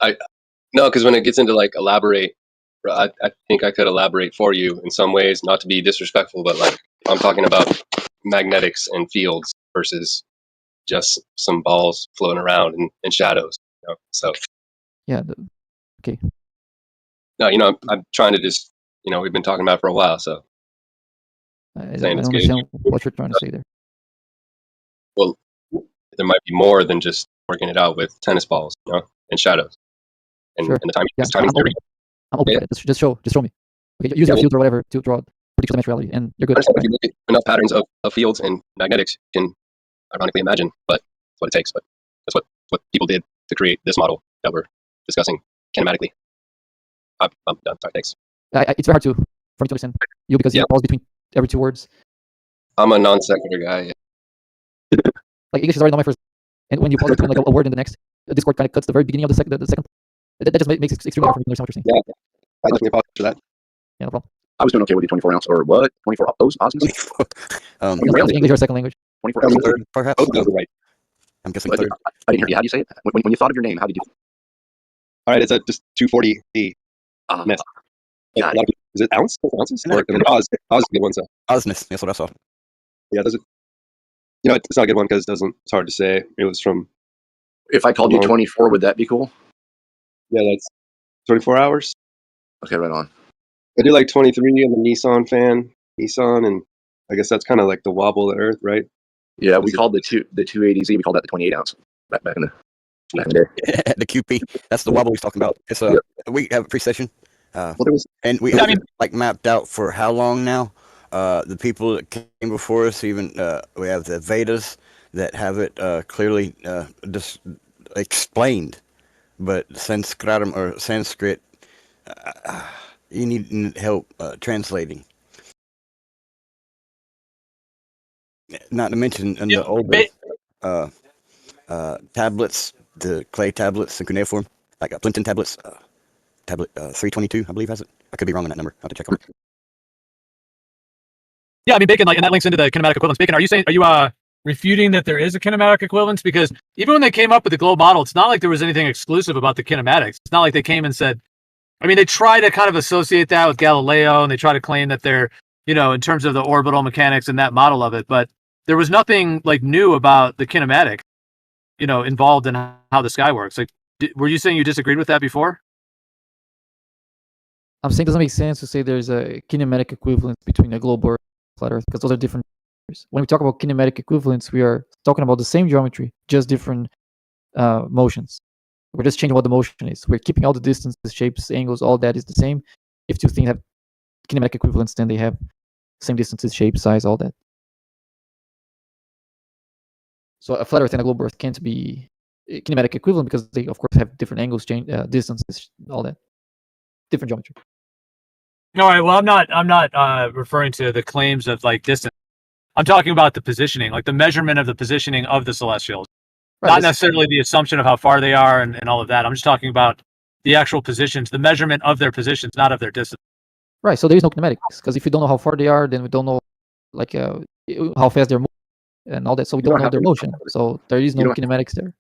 No, because when it gets into like elaborate, I think I could elaborate for you in some ways, not to be disrespectful, but like I'm talking about magnetics and fields versus just some balls floating around in shadows. So yeah, okay. No, I'm trying to just, we've been talking about it for a while, so. I don't understand what you're trying to say there. Well, there might be more than just working it out with tennis balls, and shadows, and, sure. and the timing. Yeah, I'm open for it. Just show me. Okay, use your field or whatever to draw prediction dimensionality, and you're good. If you look at enough patterns of fields and magnetics, you can ironically imagine, but that's what it takes. But that's what people did to create this model that we're discussing kinematically. I'm done. Sorry, thanks. It's very hard for me to understand you because you pause between every two words. I'm a non sequitur guy. Like English is already not my first, and when you pause between like a word and the next, Discord kind of cuts the very beginning of the second. That just makes it extremely hard for me to understand what you're saying. Yeah, I definitely apologize for that. Yeah, no problem. I was doing okay with the 24 ounce or what? 24 osmos? English or second language? 24 ounce. Perhaps. Right. I'm guessing third. I didn't hear you. How do you say it? When you thought of your name, how did you? All right, it's just 240 miss. Yeah. Is it ounces? Or Oz is a good one. So Osness. That's what I saw. Yeah, it's not a good one because it's hard to say. It was from. If I called you 24, would that be cool? Yeah, that's 24 hours. Okay, right on. I do like 23. I'm a Nissan, and I guess that's kind of like the wobble of the Earth, right? Yeah, we called the 280Z. We called that the 28 ounce back in the day. The QP. That's the wobble he's talking about. It's we have a precession. And we have like mapped out for how long now. The people that came before us, even we have the Vedas that have it clearly just explained, but Sanskrit, you need help translating. Not to mention in the older tablets, the clay tablets in cuneiform, like Plimpton tablets, tablet 322, I believe has it. I could be wrong on that number. I have to check on it. Yeah, I mean, Bacon, and that links into the kinematic equivalence. Bacon, are you refuting that there is a kinematic equivalence? Because even when they came up with the globe model, it's not like there was anything exclusive about the kinematics. It's not like they came and said, I mean, they try to kind of associate that with Galileo, and they try to claim that they're, in terms of the orbital mechanics and that model of it, but there was nothing like new about the kinematic, involved in how the sky works. Like, were you saying you disagreed with that before? I'm saying it doesn't make sense to say there's a kinematic equivalence between a globe or flat Earth, because those are different. When we talk about kinematic equivalence, we are talking about the same geometry, just different motions. We're just changing what the motion is. We're keeping all the distances, shapes, angles, all that is the same. If two things have kinematic equivalence, then they have same distances, shape, size, all that. So a flat Earth and a globe Earth can't be kinematic equivalent because they, of course, have different angles, distances, all that. Different geometry. All right. Well, I'm not referring to the claims of like distance. I'm talking about the positioning, like the measurement of the positioning of the celestials. Right, not necessarily the assumption of how far they are and all of that. I'm just talking about the actual positions, the measurement of their positions, not of their distance. Right. So there is no kinematics, because if we don't know how far they are, then we don't know like how fast they're moving and all that. So we don't know their motion. So there is no kinematics there.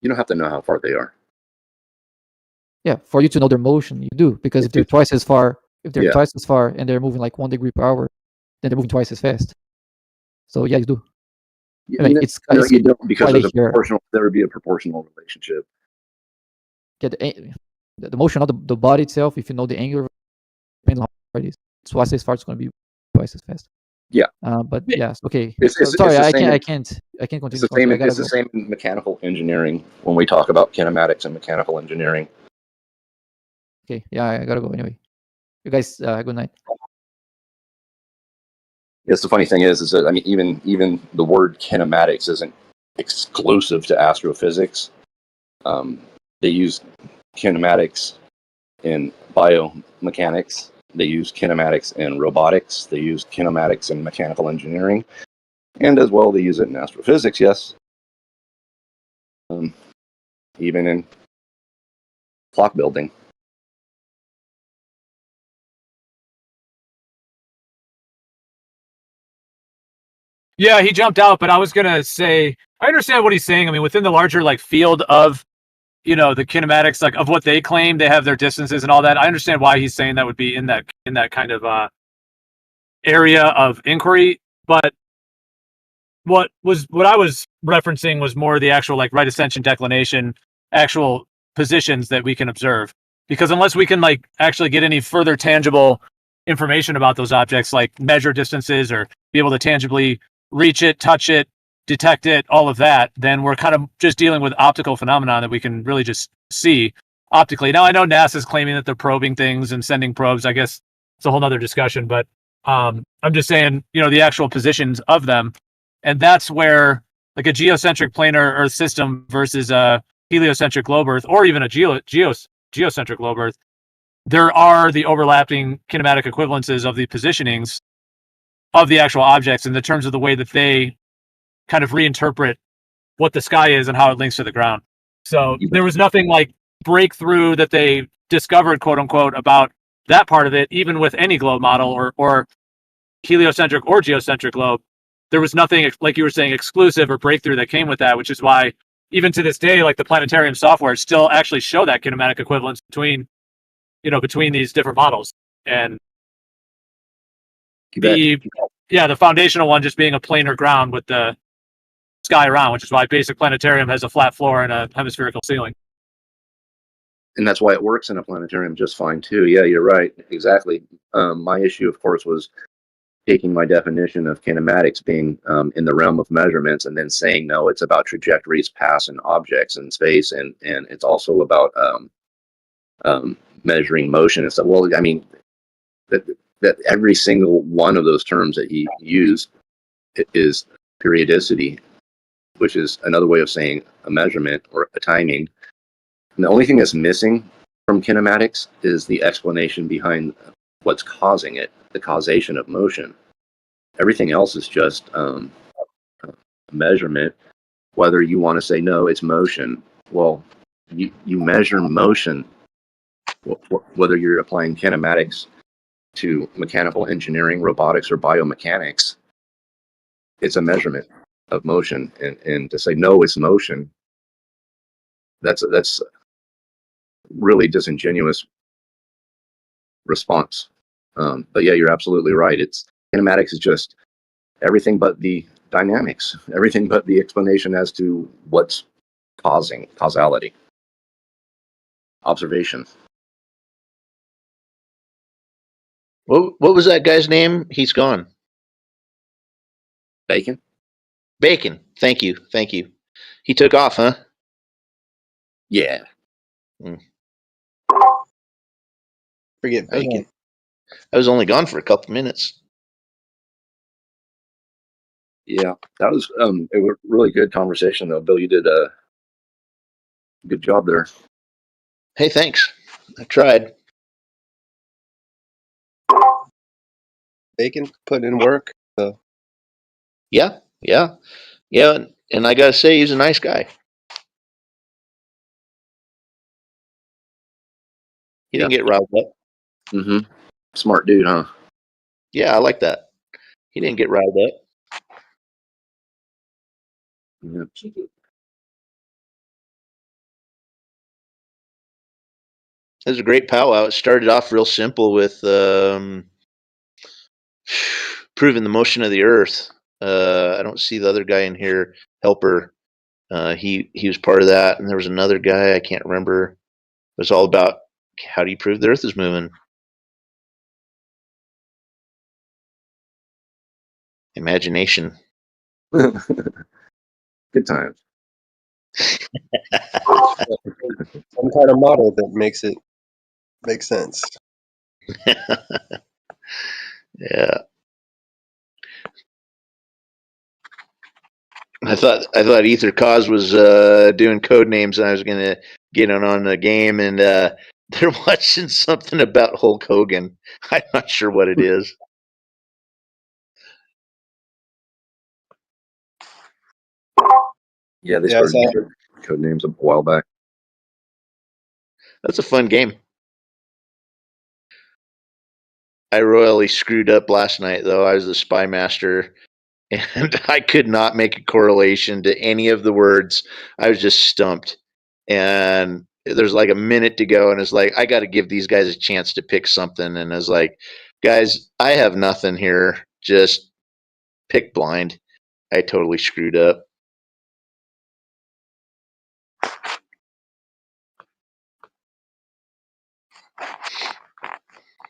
You don't have to know how far they are. Yeah, for you to know their motion, you do, because if they're twice as far, twice as far and they're moving like 1 degree per hour, then they're moving twice as fast. So yeah, you do. I mean, you don't, because there would be a proportional relationship. Yeah, the motion of the body itself, if you know the angle, depends on how far it is. Twice as far, it's going to be twice as fast. Yeah. But yes, okay. Sorry, I can't continue. It's the same in mechanical engineering when we talk about kinematics and mechanical engineering. Okay, yeah, I gotta go anyway. You guys, good night. Yes, the funny thing is that I mean, even the word kinematics isn't exclusive to astrophysics. They use kinematics in biomechanics. They use kinematics in robotics. They use kinematics in mechanical engineering, and as well, they use it in astrophysics. Yes, even in clock building. Yeah, he jumped out, but I was gonna say I understand what he's saying. I mean, within the larger like field of the kinematics, like of what they claim, they have their distances and all that. I understand why he's saying that would be in that kind of area of inquiry. But what I was referencing was more the actual like right ascension declination, actual positions that we can observe. Because unless we can like actually get any further tangible information about those objects, like measure distances or be able to tangibly reach it, touch it, detect it, all of that, then we're kind of just dealing with optical phenomenon that we can really just see optically. Now I know NASA's claiming that they're probing things and sending probes. I guess it's a whole nother discussion, but I'm just saying, the actual positions of them. And that's where like a geocentric planar Earth system versus a heliocentric globe Earth, or even a geocentric globe Earth, there are the overlapping kinematic equivalences of the positionings of the actual objects in the terms of the way that they kind of reinterpret what the sky is and how it links to the ground. So there was nothing like breakthrough that they discovered, quote unquote, about that part of it, even with any globe model or heliocentric or geocentric globe. There was nothing, like you were saying, exclusive or breakthrough that came with that, which is why even to this day, like the planetarium software still actually show that kinematic equivalence between these different models. And the foundational one just being a planar ground with the sky around, which is why basic planetarium has a flat floor and a hemispherical ceiling. And that's why it works in a planetarium just fine too. Yeah, you're right. Exactly. My issue, of course, was taking my definition of kinematics being in the realm of measurements and then saying, no, it's about trajectories passing objects in space. And it's also about measuring motion and stuff. Well, I mean, that every single one of those terms that he used is periodicity, which is another way of saying a measurement or a timing. And the only thing that's missing from kinematics is the explanation behind what's causing it, the causation of motion. Everything else is just a measurement. Whether you want to say, no, it's motion. Well, you measure motion, whether you're applying kinematics to mechanical engineering, robotics, or biomechanics, it's a measurement of motion. And to say, no, it's motion, that's really disingenuous response. But yeah, you're absolutely right. Kinematics is just everything but the dynamics, everything but the explanation as to what's causing causality. Observation. What was that guy's name? He's gone. Bacon. Thank you. He took off, huh? Yeah. Forget Bacon. I was only gone for a couple minutes. Yeah, that was a really good conversation, though. Bill, you did a good job there. Hey, thanks. I tried. Bacon put in work. So. Yeah. And I gotta say, he's a nice guy. He didn't get riled up. Mm-hmm. Smart dude, huh? Yeah, I like that. He didn't get riled up. Yeah. It was a great powwow. It started off real simple with proving the motion of the Earth. I don't see the other guy in here, Helper. He was part of that, and there was another guy I can't remember. It was all about how do you prove the Earth is moving. Imagination. Good times. Some kind of model that makes it Makes sense. Yeah. I thought Ether Cause was doing code names, and I was gonna get on the game, and they're watching something about Hulk Hogan. I'm not sure what it is. Yeah, they Yeah, I started saw. using code names a while back. That's a fun game. I royally screwed up last night, though. I was the spy master, and I could not make a correlation to any of the words. I was just stumped. And there's like a minute to go, and it's like, I got to give these guys a chance to pick something. And I was like, guys, I have nothing here. Just pick blind. I totally screwed up.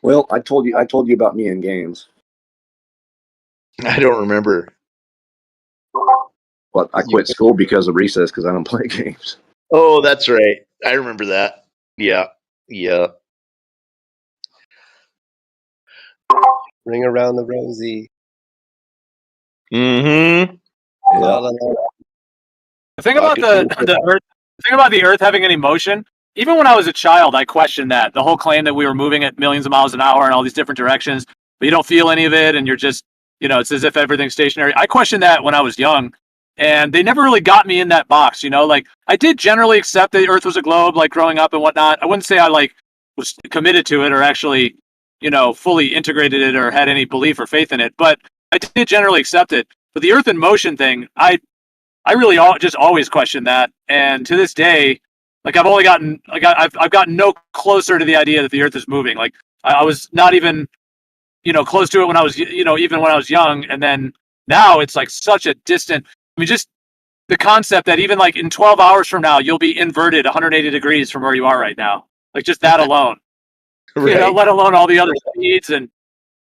Well, I told you about me in games. I don't remember. But I quit school because of recess because I don't play games. Oh, that's right. I remember that. Yeah. Yeah. Ring around the rosy. Mm-hmm. La, la, la. The thing about the Earth, the thing about the Earth having any motion, even when I was a child, I questioned that. The whole claim that we were moving at millions of miles an hour in all these different directions, but you don't feel any of it, and you're just, it's as if everything's stationary. I questioned that when I was young, and they never really got me in that box. Like I did generally accept that the Earth was a globe, like growing up and whatnot. I wouldn't say I was committed to it or actually, fully integrated it or had any belief or faith in it, but I did generally accept it. But the Earth in motion thing, I really just always question that, and to this day, like I've gotten no closer to the idea that the Earth is moving. Like I was not even close to it when I was even when I was young, and then now it's like such a distant. I mean, just the concept that even like in 12 hours from now you'll be inverted 180 degrees from where you are right now. Like just that alone, Right. let alone all the other speeds and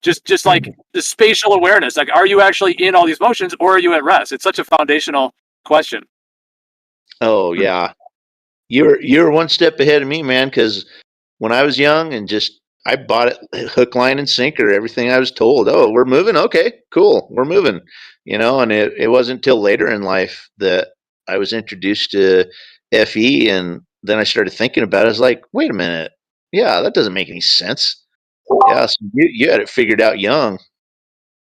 just like the spatial awareness. Like, are you actually in all these motions or are you at rest? It's such a foundational question. Oh yeah, you're one step ahead of me, man. Because when I was young and I bought it hook, line, and sinker. Everything I was told. Oh, we're moving. Okay, cool, we're moving. And it wasn't until later in life that I was introduced to FE, and then I started thinking about it. I was like, wait a minute, yeah, that doesn't make any sense. Yeah, so you had it figured out young.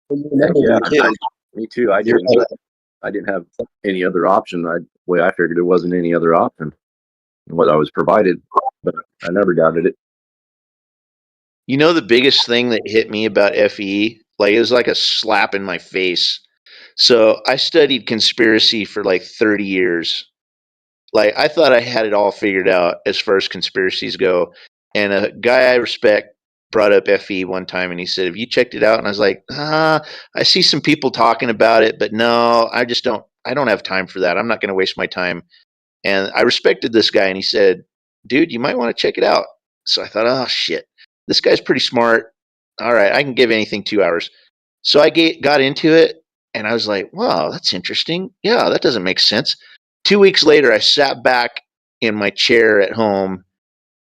Yeah, me too. I didn't have any other option. The way I figured it wasn't any other option. What I was provided, but I never doubted it. The biggest thing that hit me about FE, like it was like a slap in my face. So I studied conspiracy for like 30 years. Like I thought I had it all figured out as far as conspiracies go. And a guy I respect brought up FE one time and he said, have you checked it out? And I was like, I see some people talking about it, but no, I don't have time for that. I'm not going to waste my time. And I respected this guy and he said, dude, you might want to check it out. So I thought, oh shit, this guy's pretty smart. All right, I can give anything 2 hours. So I got into it and I was like, wow, that's interesting. Yeah, that doesn't make sense. 2 weeks later, I sat back in my chair at home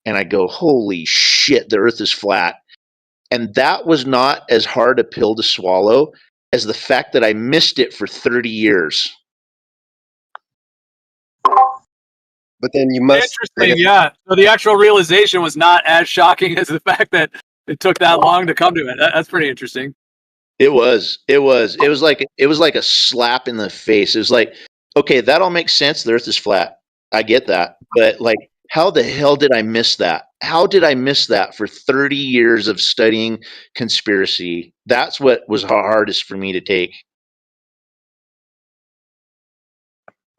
and I go, holy shit, the earth is flat. And that was not as hard a pill to swallow as the fact that I missed it for 30 years. But then you must. Interesting, yeah. So the actual realization was not as shocking as the fact that it took that long to come to it. That's pretty interesting. It was like a slap in the face. It was like, okay, that all makes sense. The earth is flat. I get that. But like, how the hell did I miss that? How did I miss that for 30 years of studying conspiracy? That's what was hardest for me to take.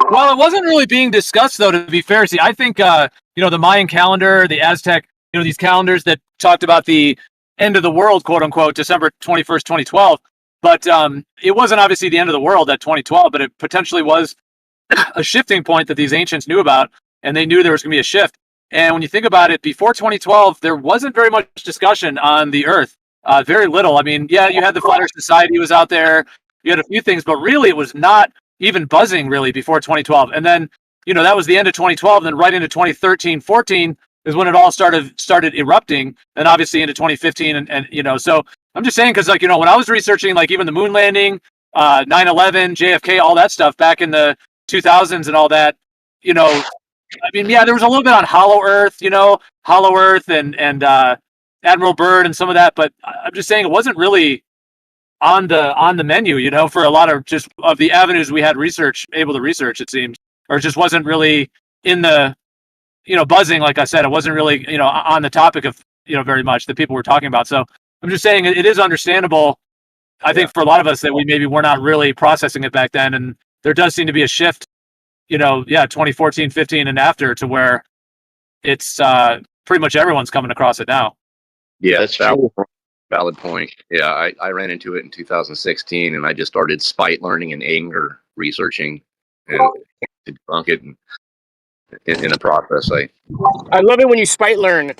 Well, it wasn't really being discussed, though, to be fair. See, I think, the Mayan calendar, the Aztec, these calendars that talked about the end of the world, quote unquote, December 21st, 2012. But it wasn't obviously the end of the world at 2012, but it potentially was a shifting point that these ancients knew about, and they knew there was going to be a shift. And when you think about it, before 2012, there wasn't very much discussion on the Earth. Very little. I mean, yeah, you had the Flat Earth Society was out there. You had a few things, but really it was not even buzzing really before 2012. And then, that was the end of 2012. And then right into 2013, 14, is when it all started erupting, and obviously into 2015, and you know, so I'm just saying because like, you know, when I was researching like even the moon landing, 9/11, JFK, all that stuff back in the 2000s and all that, you know, I mean, yeah, there was a little bit on Hollow Earth, you know, Hollow Earth and Admiral Byrd and some of that, but I'm just saying it wasn't really on the menu, you know, for a lot of just of the avenues we had able to research, it seems, or it just wasn't really in the, you know, buzzing. Like I said, it wasn't really, you know, on the topic of, you know, very much that people were talking about. So I'm just saying it is understandable. I think for a lot of us that we maybe were not really processing it back then, and there does seem to be a shift, you know, 2014, 15, and after, to where it's pretty much everyone's coming across it now. Yeah, That's true. valid point. Yeah, I ran into it in 2016, and I just started spite learning and anger researching, and to debunk it in the process. I love it when you spite learn.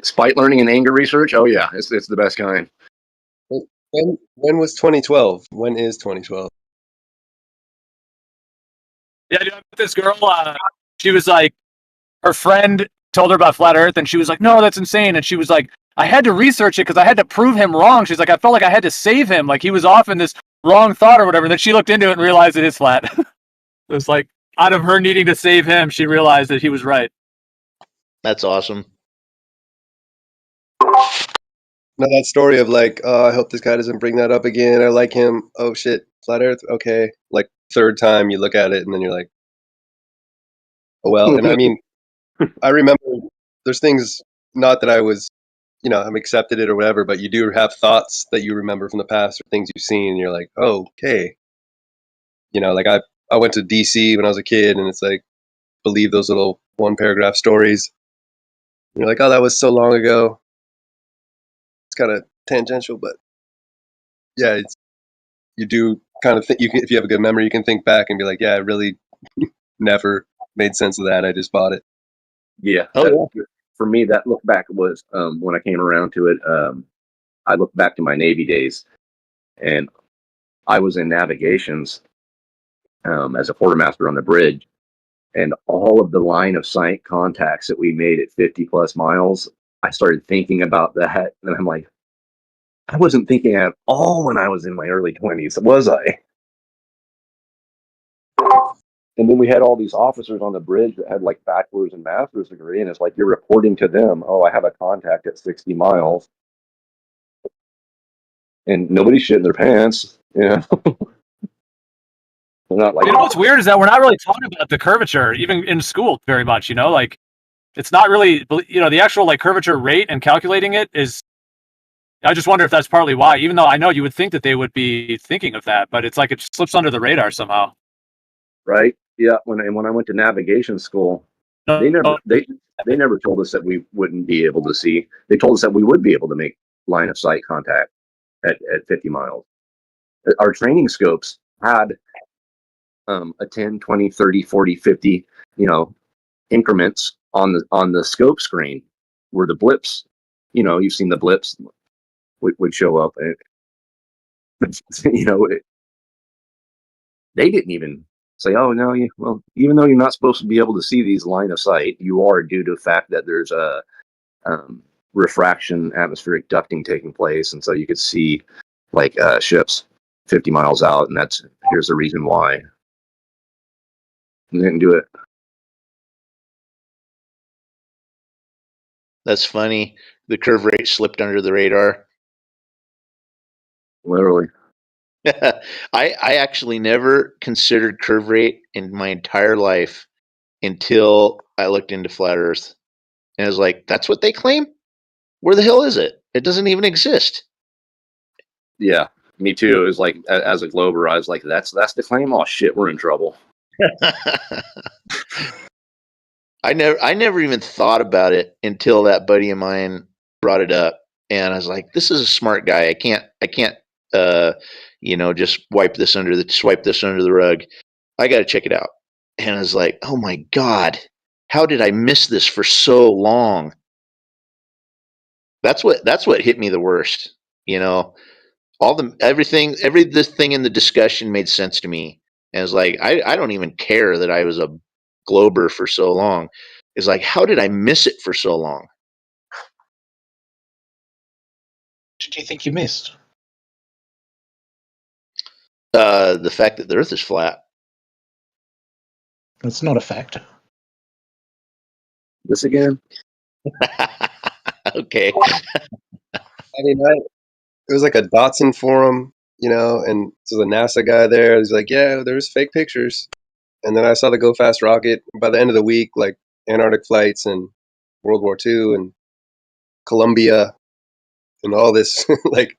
Spite learning and anger research. Oh yeah, it's the best kind. When was 2012? When is 2012? Yeah, dude, I met this girl. She was like, her friend told her about flat Earth, and she was like, "No, that's insane." And she was like, "I had to research it because I had to prove him wrong." She's like, "I felt like I had to save him, like he was off in this wrong thought or whatever." And then she looked into it and realized it is flat. It was like, out of her needing to save him, she realized that he was right. That's awesome. No, that story of like, oh, I hope this guy doesn't bring that up again. I like him. Oh shit, flat Earth. Okay, like third time you look at it, and then you're like, oh well. And I mean, I remember there's things, not that I was, you know, I'm accepted it or whatever, but you do have thoughts that you remember from the past or things you've seen, and you're like, oh, okay. You know, like I went to DC when I was a kid, and it's like, believe those little one paragraph stories. And you're like, oh, that was so long ago. It's kind of tangential, but yeah, you do kind of think you can, if you have a good memory, you can think back and be like, yeah, I really never made sense of that. I just bought it. Yeah. Oh, For me, that look back was when I came around to it. I looked back to my Navy days, and I was in navigations as a quartermaster on the bridge, and all of the line of sight contacts that we made at 50 plus miles, I started thinking about that, and I'm like, I wasn't thinking at all when I was in my early 20s, was I? And then we had all these officers on the bridge that had like bachelor's and master's degree, and it's like you're reporting to them, oh, I have a contact at 60 miles, and nobody's shitting their pants, you know. They're not like, You know what's weird is that we're not really talking about the curvature even in school very much. You know, like it's not really, you know, the actual like curvature rate and calculating it is. I just wonder if that's partly why. Even though I know you would think that they would be thinking of that, but it's like it just slips under the radar somehow. right? Yeah. When I went to navigation school, they never told us that we wouldn't be able to see. They told us that we would be able to make line of sight contact at 50 miles. Our training scopes had a 10, 20, 30, 40, 50, you know, increments on the scope screen where the blips, you know, you've seen the blips would show up, and you know, they didn't even say, oh no, well, even though you're not supposed to be able to see these line of sight, you are, due to the fact that there's a refraction, atmospheric ducting taking place, and so you could see like ships 50 miles out, and here's the reason why. They didn't do it. That's funny. The curve rate slipped under the radar. Literally. I actually never considered curve rate in my entire life until I looked into flat Earth. And I was like, that's what they claim? Where the hell is it? It doesn't even exist. Yeah, me too. It was like, as a glober, I was like, that's the claim. Oh shit, we're in trouble. I never even thought about it until that buddy of mine brought it up, and I was like, this is a smart guy. I can't you know, just swipe this under the rug. I got to check it out. And I was like, oh my God, how did I miss this for so long? That's what hit me the worst. You know, every this thing in the discussion made sense to me. And it's like, I don't even care that I was a glober for so long. is like, how did I miss it for so long? What do you think you missed? The fact that the Earth is flat. It's not a fact. This again? Okay. I mean, it was like a Dotson forum, you know, and so the NASA guy there is like, yeah, there's fake pictures. And then I saw the Go Fast rocket. By the end of the week, like Antarctic flights and World War II and Columbia and all this, like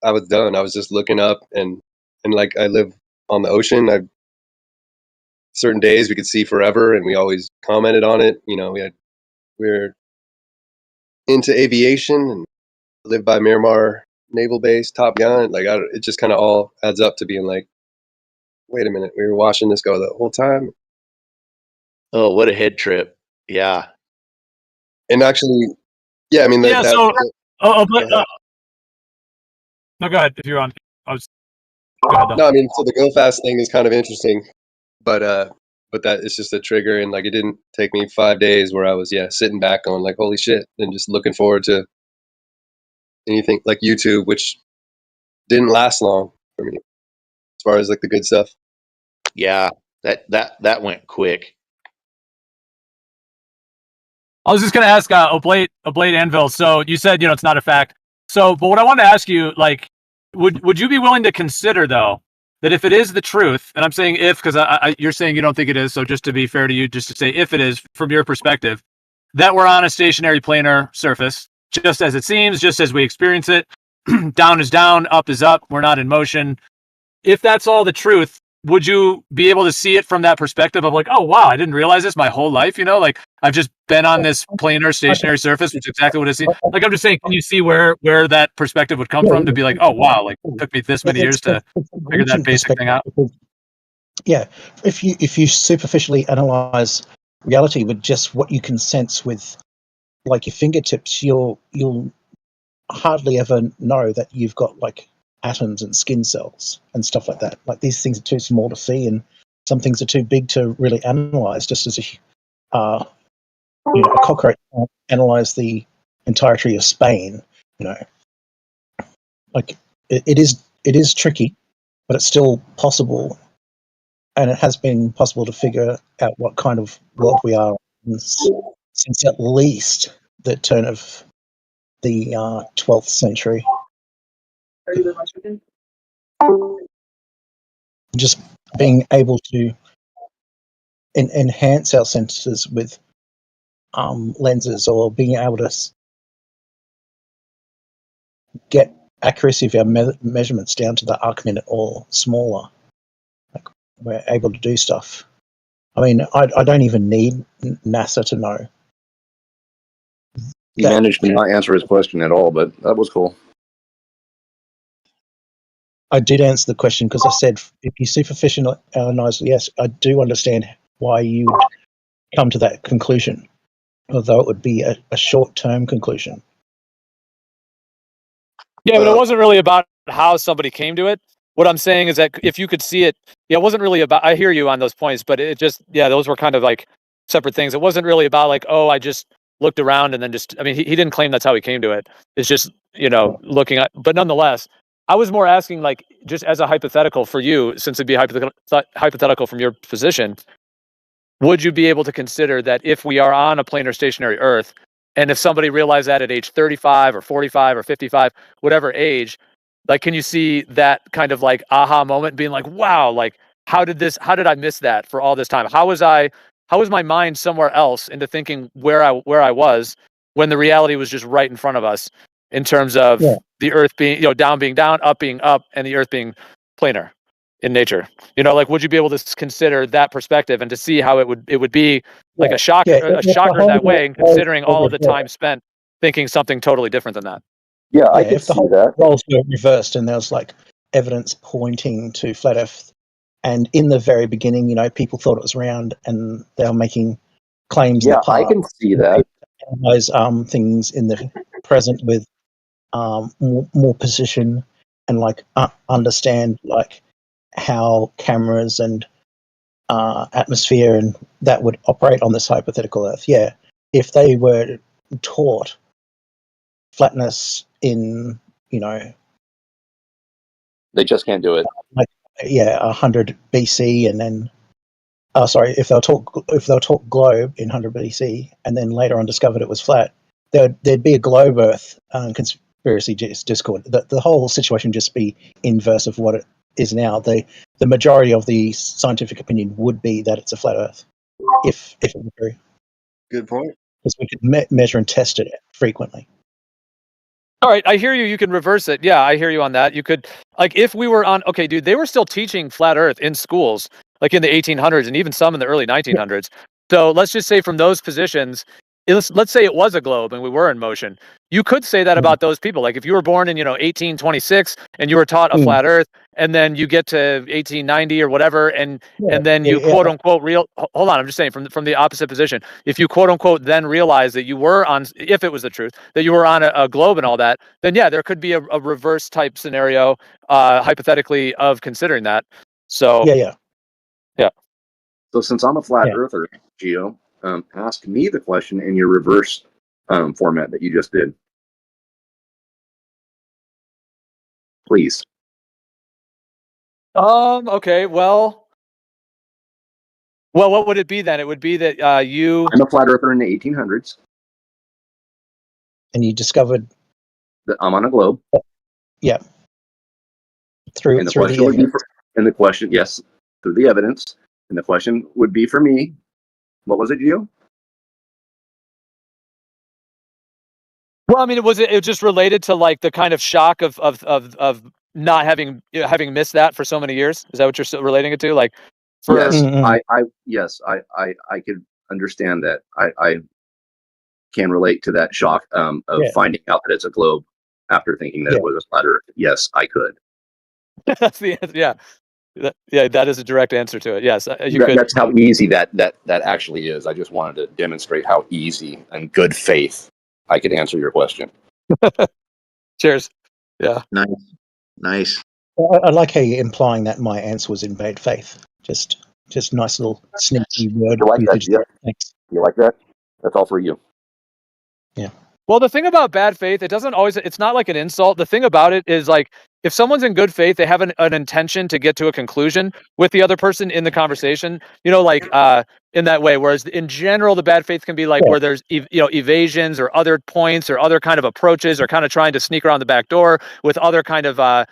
I was done. I was just looking up and like I live on the ocean. Certain days we could see forever, and we always commented on it. You know, we're into aviation and live by Miramar Naval Base, Top Gun. Like it just kind of all adds up to being like, wait a minute, we were watching this go the whole time. Oh, what a head trip! Yeah, and actually, yeah, I mean, no, go ahead if you're on. Go ahead, no, I mean, so the Go Fast thing is kind of interesting, but that it's just a trigger, and like it didn't take me 5 days where I was sitting back going like, holy shit, and just looking forward to anything like YouTube, which didn't last long for me as far as like the good stuff. Yeah, that went quick. I was just going to ask Oblate Anvil. So you said, it's not a fact. So, but what I wanted to ask you, like, would you be willing to consider, though, that if it is the truth, and I'm saying if, because you're saying you don't think it is, so just to be fair to you, just to say if it is, from your perspective, that we're on a stationary planar surface, just as it seems, just as we experience it, down is down, up is up, we're not in motion. If that's all the truth, would you be able to see it from that perspective of like, oh, wow, I didn't realize this my whole life, like I've just been on this planar stationary surface, which is exactly what I see. Like, I'm just saying, can you see where that perspective would come from to be like, oh, wow, like it took me this many years to figure that basic thing out? Yeah, if you superficially analyze reality with just what you can sense with like your fingertips, you'll hardly ever know that you've got like atoms and skin cells and stuff like that. Like these things are too small to see, and some things are too big to really analyze. Just as a cockroach can't analyze the entirety of Spain. Like it is tricky, but it's still possible, and it has been possible to figure out what kind of world we are in since at least the turn of the 12th century. Just being able to enhance our senses with lenses, or being able to get accuracy of our measurements down to the arc minute or smaller. Like we're able to do stuff. I mean, I don't even need NASA to know. He managed to not answer his question at all, but that was cool. I did answer the question because I said if you superficially analyze, yes, I do understand why you would come to that conclusion, although it would be a short-term conclusion. Yeah, but it wasn't really about how somebody came to it. What I'm saying is that if you could see it, it wasn't really about, I hear you on those points, but it just, those were kind of like separate things. It wasn't really about like, oh, I just looked around and then he didn't claim that's how he came to it. It's just, looking at, but nonetheless, I was more asking like, just as a hypothetical for you, since it'd be hypothetical from your position, would you be able to consider that if we are on a planar stationary Earth, and if somebody realized that at age 35 or 45 or 55, whatever age, like, can you see that kind of like aha moment being like, wow, like, how did I miss that for all this time? How was my mind somewhere else into thinking where I was when the reality was just right in front of us in terms of the Earth being, down being down, up being up, and the Earth being planar in nature? Like, would you be able to consider that perspective and to see how it would be like a shocker in that way, and considering all of the time spent thinking something totally different than that? Yeah, I could see that. Roles were reversed, and there was like evidence pointing to flat Earth. And in the very beginning, people thought it was round, and they were making claims. Yeah, I can see that. Those things in the present with more precision, and like understand like how cameras and atmosphere and that would operate on this hypothetical Earth. Yeah, if they were taught flatness in, They just can't do it. 100 BC, and then if they'll talk globe in 100 BC, and then later on discovered it was flat, there'd be a globe Earth conspiracy discord. The whole situation would just be inverse of what it is now. The majority of the scientific opinion would be that it's a flat Earth, if it were true. Good point. Because we could measure and test it frequently. All right, I hear you. You can reverse it. Yeah, I hear you on that. You could, like, if we were on, okay, dude, they were still teaching flat Earth in schools, like in the 1800s and even some in the early 1900s. So let's just say from those positions, let's say it was a globe and we were in motion. You could say that about those people. Like if you were born in, 1826 and you were taught a flat Earth, and then you get to 1890 or whatever, and then you quote unquote hold on, I'm just saying from the opposite position. If you quote unquote then realize that you were on, if it was the truth, that you were on a globe and all that, then yeah, there could be a reverse type scenario, hypothetically, of considering that. So yeah. So since I'm a flat earther, Geo, ask me the question in your reverse format that you just did. Please. Okay. Well, what would it be then? It would be that I'm a flat earther in the 1800s. And you discovered that I'm on a globe. Yeah. Through the evidence. And the question, yes, through the evidence. And the question would be for me, what was it, Gio? Well, I mean, it was just related to like the kind of shock of not having missed that for so many years. Is that what you're relating it to? Like, yes, I could understand that. I can relate to that shock of finding out that it's a globe after thinking that it was a flat Earth. Yes, I could. That's the answer. Yeah. That is a direct answer to it. Yes, you could. That's how easy that actually is. I just wanted to demonstrate how easy and good faith I could answer your question. Cheers. Yeah. Nice. I like how you're implying that my answer was in bad faith. Just nice little sneaky word. You like that? Yeah. Thanks. You like that? That's all for you. Yeah. Well, the thing about bad faith, it's not like an insult. The thing about it is, like, if someone's in good faith, they have an intention to get to a conclusion with the other person in the conversation, in that way. Whereas in general, the bad faith can be like where there's, evasions or other points or other kind of approaches, or kind of trying to sneak around the back door with other kind of,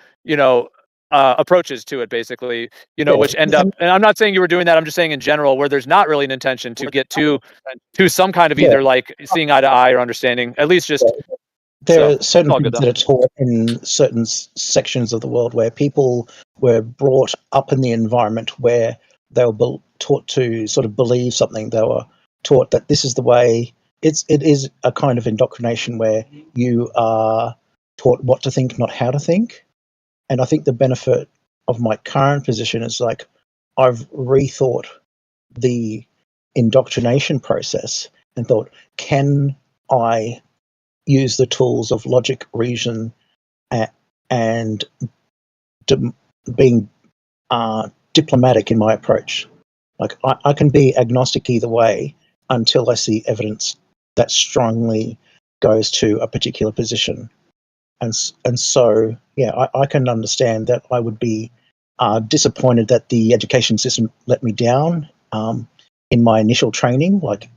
approaches to it, basically, which end up, and I'm not saying you were doing that. I'm just saying in general, where there's not really an intention to get to some kind of either like seeing eye to eye or understanding, at least just. There are certain things that are taught in certain sections of the world where people were brought up in the environment where they were taught to sort of believe something. They were taught that this is the way. It is a kind of indoctrination where you are taught what to think, not how to think. And I think the benefit of my current position is like I've rethought the indoctrination process and thought, can I use the tools of logic, reason, and being diplomatic in my approach? Like I can be agnostic either way until I see evidence that strongly goes to a particular position. And so, I can understand that I would be disappointed that the education system let me down in my initial training. Like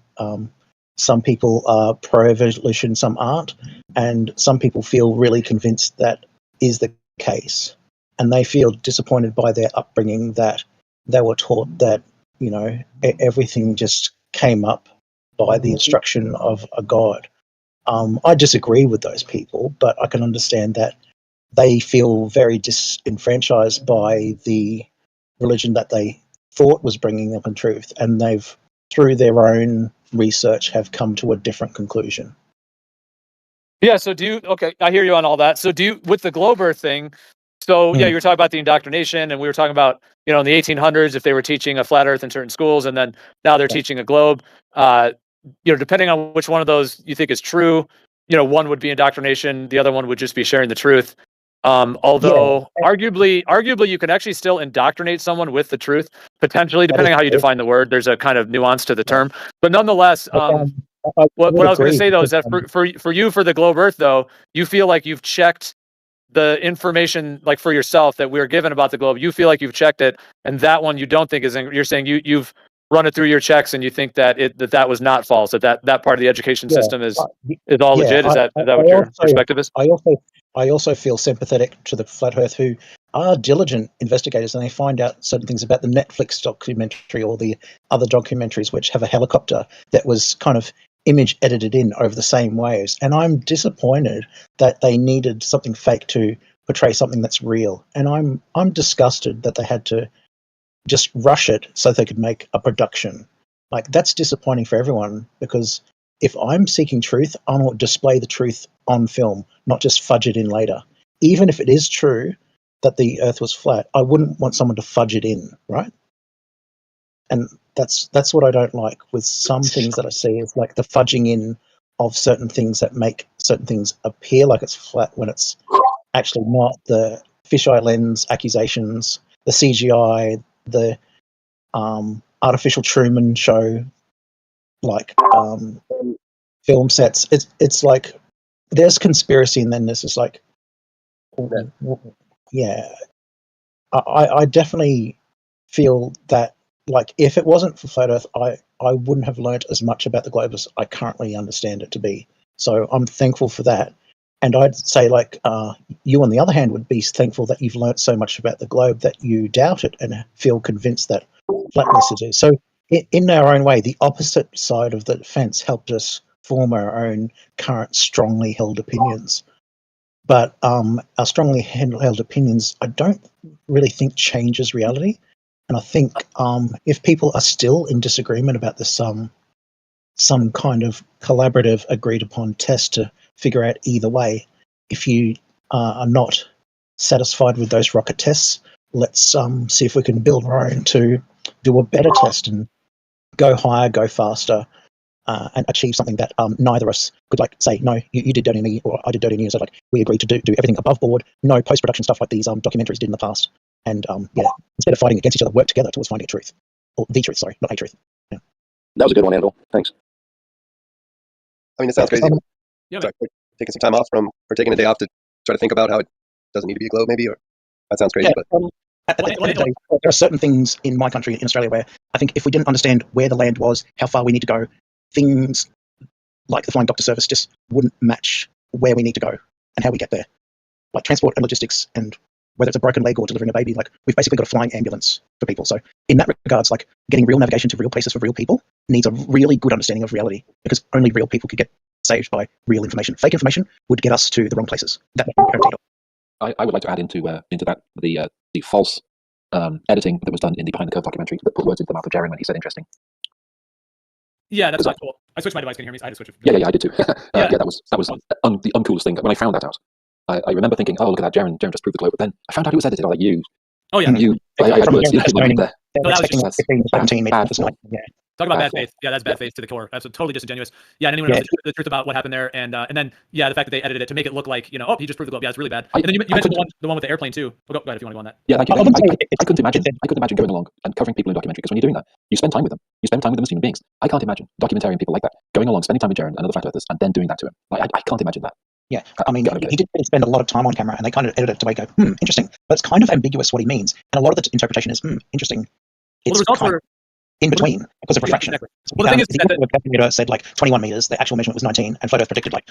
some people are pro-evolution, some aren't, and some people feel really convinced that is the case. And they feel disappointed by their upbringing that they were taught that, everything just came up by the instruction of a god. I disagree with those people, but I can understand that they feel very disenfranchised by the religion that they thought was bringing them in truth, and they've, through their own research, have come to a different conclusion. Yeah, so okay, I hear you on all that. So with the globe Earth thing, so you were talking about the indoctrination, and we were talking about, in the 1800s, if they were teaching a flat Earth in certain schools, and then now they're teaching a globe, depending on which one of those you think is true, one would be indoctrination, the other one would just be sharing the truth. Although arguably you can actually still indoctrinate someone with the truth, potentially, depending on how you define the word. There's a kind of nuance to the term. But nonetheless, what I was going to say, though, is that for you, for the globe Earth, though, you feel like you've checked the information, like for yourself, that we were given about the globe. You feel like you've checked it, and that one you don't think is. You're saying you've run it through your checks, and you think that that was not false. That part of the education system is all legit. Is that what your perspective is? I also feel sympathetic to the flat Earth who are diligent investigators, and they find out certain things about the Netflix documentary or the other documentaries which have a helicopter that was kind of image edited in over the same waves. And I'm disappointed that they needed something fake to portray something that's real. And I'm disgusted that they had to just rush it so they could make a production. Like, that's disappointing for everyone, because if I'm seeking truth, I want to display the truth on film, not just fudge it in later. Even if it is true that the Earth was flat, I wouldn't want someone to fudge it in, right? And that's what I don't like with some things that I see, is like the fudging in of certain things that make certain things appear like it's flat when it's actually not. The fisheye lens accusations, the CGI, the artificial Truman Show, like film sets. It's like there's conspiracy, and then there's just like, yeah. I definitely feel that, like, if it wasn't for flat Earth, I wouldn't have learnt as much about the globe as I currently understand it to be. So I'm thankful for that. And I'd say, like, you on the other hand would be thankful that you've learnt so much about the globe that you doubt it and feel convinced that flatness is. So in our own way, the opposite side of the fence helped us form our own current strongly held opinions. But our strongly held opinions, I don't really think changes reality. And I think if people are still in disagreement about this, some kind of collaborative, agreed upon test to figure out either way, if you are not satisfied with those rocket tests, let's see if we can build our own to do a better test and go higher, go faster, and achieve something that neither of us could, like, say, no, you did dirty to me, or I did dirty to you. So, like, we agreed to do everything above board, no post-production stuff like these documentaries did in the past. And instead of fighting against each other, work together towards finding a truth. Or the truth, sorry, not a truth. Yeah. That was a good one, Andrew. Thanks. I mean, it sounds crazy. Sorry, taking some time off or taking a day off to try to think about how it doesn't need to be a globe, maybe, or that sounds crazy. Yeah, but at the end of the day, there are certain things in my country, in Australia, where I think if we didn't understand where the land was, how far we need to go, things like the flying doctor service just wouldn't match where we need to go and how we get there. Like transport and logistics, and whether it's a broken leg or delivering a baby, like, we've basically got a flying ambulance for people. So in that regards, like, getting real navigation to real places for real people needs a really good understanding of reality, because only real people could get saved by real information. Fake information would get us to the wrong places. I would like to add into that the false editing that was done in the Behind the Curve documentary that put words into the mouth of Jaron when he said interesting. Yeah, that's not cool. I switched my device. Can you hear me? I had to switch it. Yeah, I did too. That was the uncoolest thing. When I found that out, I remember thinking, oh, look at that, Jaron just proved the globe. But then I found out it was edited. I was like, you. Oh yeah. I had words. There. No, that was just 15, 17, bad. Talk about bad faith. Yeah, that's bad faith to the core. That's totally disingenuous. Yeah, and anyone knows the truth about what happened there, and then the fact that they edited it to make it look like, oh, he just proved the globe. Yeah, it's really bad. And then you mentioned the one with the airplane too. Go ahead if you want to go on that. Yeah, thank you. I couldn't imagine going along and covering people in a documentary, because when you're doing that, you spend time with them. You spend time with them as human beings. I can't imagine documentarian people like that going along, spending time with Jaron and other flat earthers, and then doing that to him. Like, I can't imagine that. Yeah, I mean, he did spend a lot of time on camera, and they kind of edited it to make it interesting. But it's kind of ambiguous what he means, and a lot of the interpretation is interesting. It's kind of in between because of refraction. Exactly. Well, the thing is that the calculator said like 21 meters. The actual measurement was 19, and Flat Earth predicted like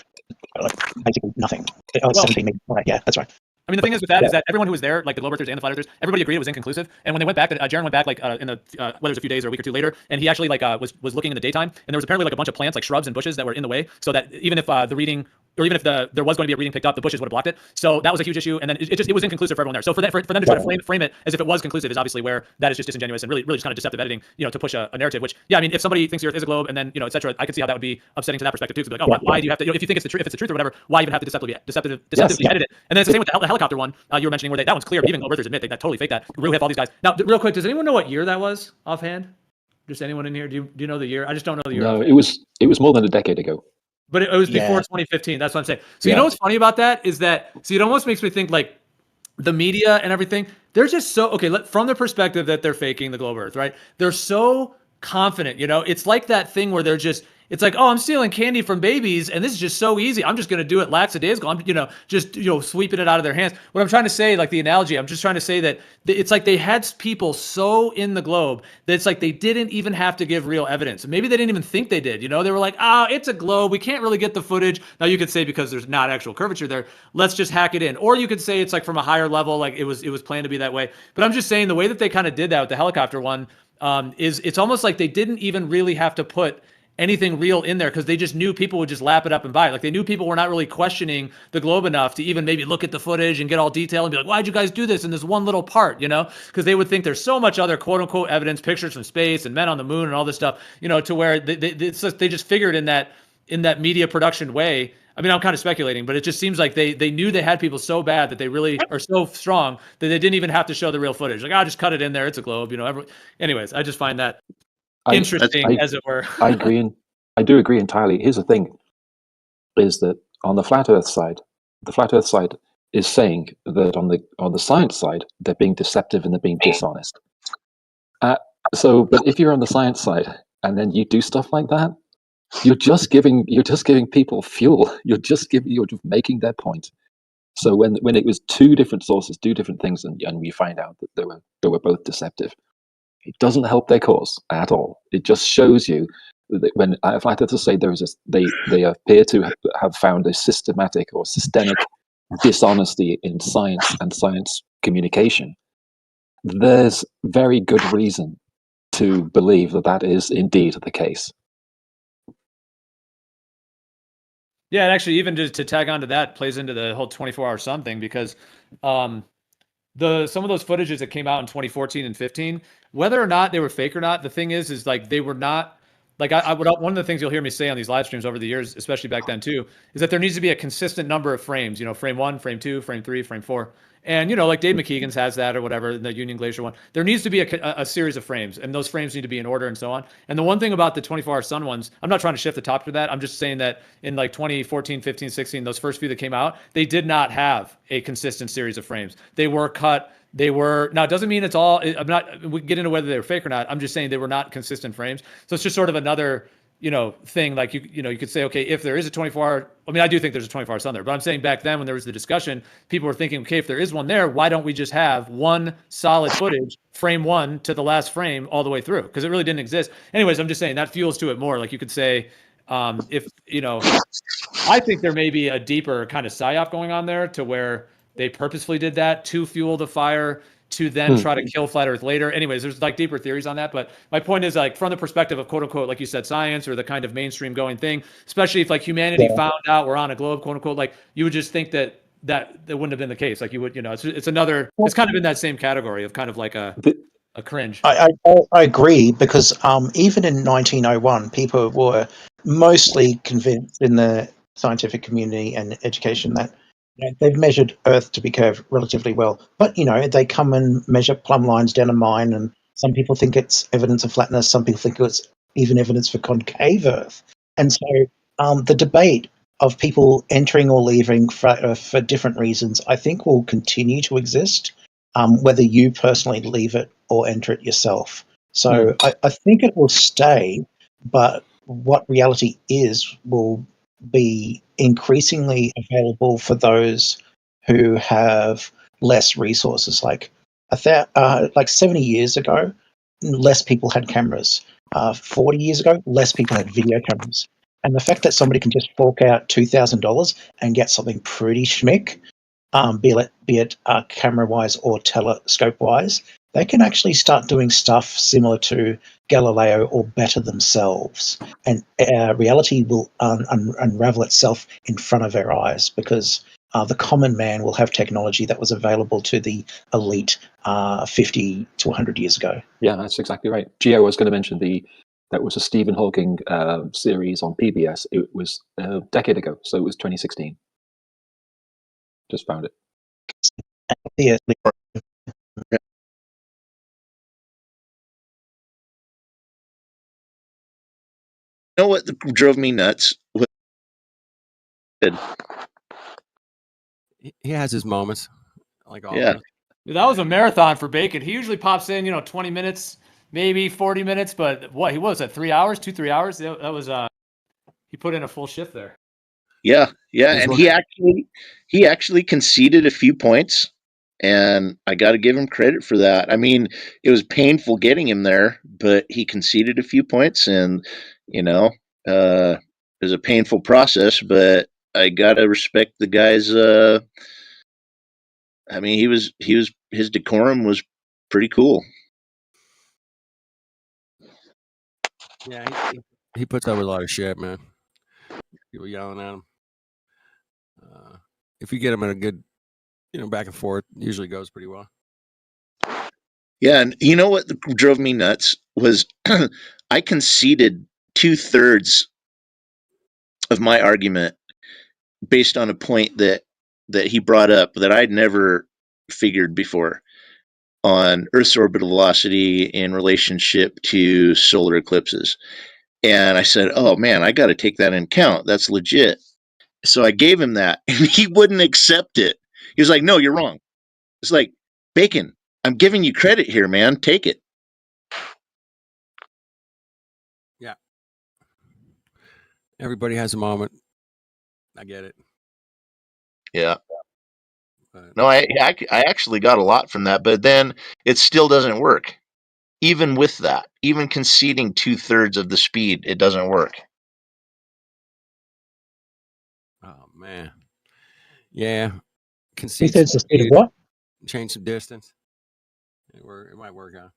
basically nothing. 17 meters. Right, yeah, that's right. I mean, the thing is with that is that everyone who was there, like the globe earthers and the flat earthers, everybody agreed it was inconclusive. And when they went back, Jaron went back like in the whether it was a few days or a week or two later, and he actually like was looking in the daytime, and there was apparently like a bunch of plants, like shrubs and bushes, that were in the way, so that even if the reading, or even if there was going to be a reading picked up, the bushes would have blocked it. So that was a huge issue, and then it was inconclusive for everyone there. So for them to try to frame it as if it was conclusive is obviously where that is just disingenuous and really just kind of deceptive editing, to push a narrative. Which, yeah, I mean, if somebody thinks the Earth is a globe and then etc., I can see how that would be upsetting to that perspective too. To be like, oh, why do you have to? If you think it's the truth, if it's the truth or whatever, why even have to deceptively edit it? And then it's the same with the helicopter one you were mentioning, where that one's clear. Even globe earthers admit they totally fake that. We really have all these guys. Now, real quick, does anyone know what year that was offhand? Just anyone in here? Do you know the year? I just don't know the year. No, it was more than a decade ago. But it was before 2015. That's what I'm saying. So you know what's funny about that is that it almost makes me think like the media and everything, they're just so okay. From the perspective that they're faking the globe Earth, right? They're so confident. It's like that thing where they're just. It's like, oh, I'm stealing candy from babies, and this is just so easy. I'm just going to do it lackadaisical. I'm, just sweeping it out of their hands. What I'm trying to say, like the analogy, I'm just trying to say that it's like they had people so in the globe that it's like they didn't even have to give real evidence. Maybe they didn't even think they did. They were like, it's a globe. We can't really get the footage. Now you could say because there's not actual curvature there, let's just hack it in. Or you could say it's like from a higher level, like it was planned to be that way. But I'm just saying the way that they kind of did that with the helicopter one is it's almost like they didn't even really have to put anything real in there because they just knew people would just lap it up and buy it. Like they knew people were not really questioning the globe enough to even maybe look at the footage and get all detailed and be like, why'd you guys do this in this one little part, because they would think there's so much other quote unquote evidence, pictures from space and men on the moon and all this stuff, to where they just figured in that media production way. I mean, I'm kind of speculating, but it just seems like they knew they had people so bad that they really are so strong that they didn't even have to show the real footage. Like, I'll just cut it in there. It's a globe, anyways, I just find that interesting, as it were. I agree, and I do agree entirely. Here's the thing: is that on the flat Earth side is saying that on the science side they're being deceptive and they're being dishonest. But if you're on the science side and then you do stuff like that, you're just giving people fuel. You're just making their point. So when it was two different sources, do different things, and we find out that they were both deceptive, it doesn't help their cause at all. It just shows you that when flat earthers say they appear to have found a systematic or systemic dishonesty in science and science communication, there's very good reason to believe that is indeed the case. Yeah, and actually, even just to tag onto that, plays into the whole 24-hour sun thing because some of those footages that came out in 2014 and 15, whether or not they were fake or not, the thing is like they were not. Like one of the things you'll hear me say on these live streams over the years, especially back then too, is that there needs to be a consistent number of frames. Frame 1, frame 2, frame 3, frame 4. And, like Dave McKeegan's has that or whatever, the Union Glacier one. There needs to be a series of frames, and those frames need to be in order and so on. And the one thing about the 24-hour sun ones, I'm not trying to shift the topic to that. I'm just saying that in like 2014, 15, 16, those first few that came out, they did not have a consistent series of frames. They were cut. Now it doesn't mean it's all, we get into whether they were fake or not. I'm just saying they were not consistent frames. So it's just sort of another, thing like you could say, okay, if there is a 24-hour, I mean, I do think there's a 24-hour sun there, but I'm saying back then when there was the discussion, people were thinking, okay, if there is one there, why don't we just have one solid footage, frame 1 to the last frame all the way through? Because it really didn't exist. Anyways, I'm just saying that fuels to it more. Like you could say, if, I think there may be a deeper kind of psyop going on there to where they purposefully did that to fuel the fire, to then try to kill flat Earth later. Anyways, there's like deeper theories on that. But my point is, like, from the perspective of quote unquote, like you said, science or the kind of mainstream going thing, especially if like humanity found out we're on a globe, quote unquote, like you would just think that wouldn't have been the case. Like you would, it's another, it's kind of in that same category of kind of like a cringe. I agree because even in 1901, people were mostly convinced in the scientific community and education that they've measured Earth to be curved relatively well. But, they come and measure plumb lines down a mine, and some people think it's evidence of flatness. Some people think it's even evidence for concave Earth. And so the debate of people entering or leaving flat Earth for different reasons, I think will continue to exist, whether you personally leave it or enter it yourself. So I think it will stay, but what reality is will be increasingly available for those who have less resources. Like 70 years ago, less people had cameras. 40 years ago, less people had video cameras. And the fact that somebody can just fork out $2,000 and get something pretty schmick, be it camera-wise or telescope-wise, they can actually start doing stuff similar to Galileo or better themselves. And reality will unravel itself in front of our eyes because the common man will have technology that was available to the elite 50 to 100 years ago. Yeah, that's exactly right. Gio was going to mention that was a Stephen Hawking series on PBS. It was a decade ago, so it was 2016. Just found it. Yeah. You know what drove me nuts? He has his moments. like all Yeah. of us. Dude, that was a marathon for Bacon. He usually pops in, 20 minutes, maybe 40 minutes, but what, he was at 3 hours, 3 hours? That was he put in a full shift there. Yeah, and he actually conceded a few points, and I got to give him credit for that. I mean, it was painful getting him there, but he conceded a few points, and it was a painful process. But I gotta respect the guy's. I mean, his decorum was pretty cool. Yeah, he puts up with a lot of shit, man. People yelling at him. If you get him in a good, back and forth, usually goes pretty well. Yeah, and you know what drove me nuts was I conceded 2/3 of my argument based on a point that he brought up that I'd never figured before on Earth's orbital velocity in relationship to solar eclipses. And I said, "Oh man, I got to take that in account. That's legit." So I gave him that, and he wouldn't accept it. He was like, "No, you're wrong." It's like, Bacon, I'm giving you credit here, man. Take it. Yeah. Everybody has a moment. I get it. Yeah. No, I actually got a lot from that, but then it still doesn't work. Even with that, even conceding 2/3 of the speed, it doesn't work. Oh man. Yeah. Concede 2/3 the speed of what? Change some distance. It might work out.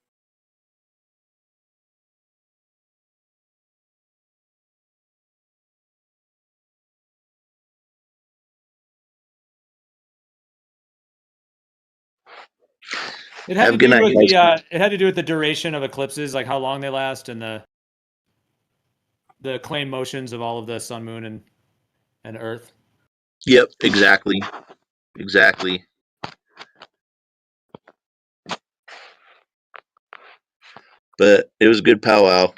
It had to do with it had to do with the duration of eclipses, like how long they last, and the claim motions of all of the sun, moon, and Earth. Yep, exactly. But it was a good powwow.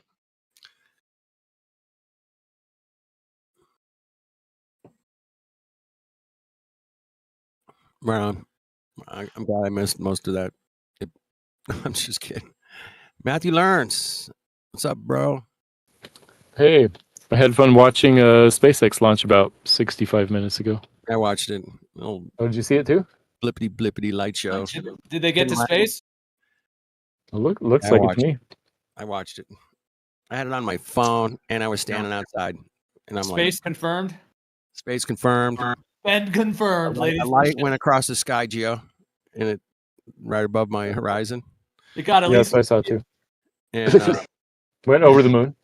Well, I'm glad I missed most of that. I'm just kidding. Matthew Lawrence, what's up, bro? Hey, I had fun watching a SpaceX launch about 65 minutes ago. I watched it. Oh, did you see it too? Blippity light show. Did they get to space? Looks like it to me. I watched it. I had it on my phone, and I was standing outside, and I'm Space confirmed. Space confirmed. Been confirmed, ladies. A light went across the sky, Geo, and it right above my horizon. It got at Yes, least. I saw it too. And went over the moon.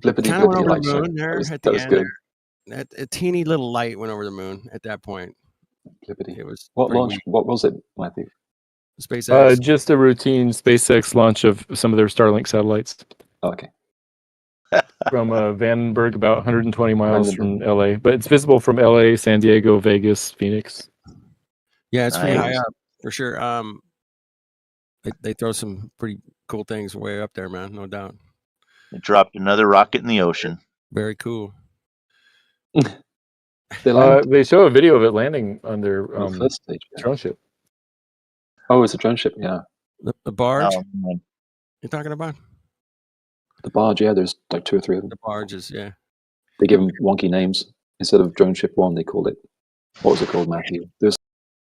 Kind of went over the moon there at the end. Good. A teeny little light went over the moon at that point. Blippity. It was What was it, Matthew? SpaceX. Just a routine SpaceX launch of some of their Starlink satellites. Oh, okay. From Vandenberg, about 120 miles from LA, but it's visible from LA, San Diego, Vegas, Phoenix. Yeah, it's pretty high up for sure. They throw some pretty cool things way up there, man. No doubt. They dropped another rocket in the ocean. Very cool. They show a video of it landing on their first stage, drone ship. Oh, it's a drone ship, yeah. The barge? Oh, you're talking about? The barge, yeah, there's like 2 or 3 of them. The barges, yeah. They give them wonky names. Instead of drone ship 1, they called it, what was it called, Matthew? There's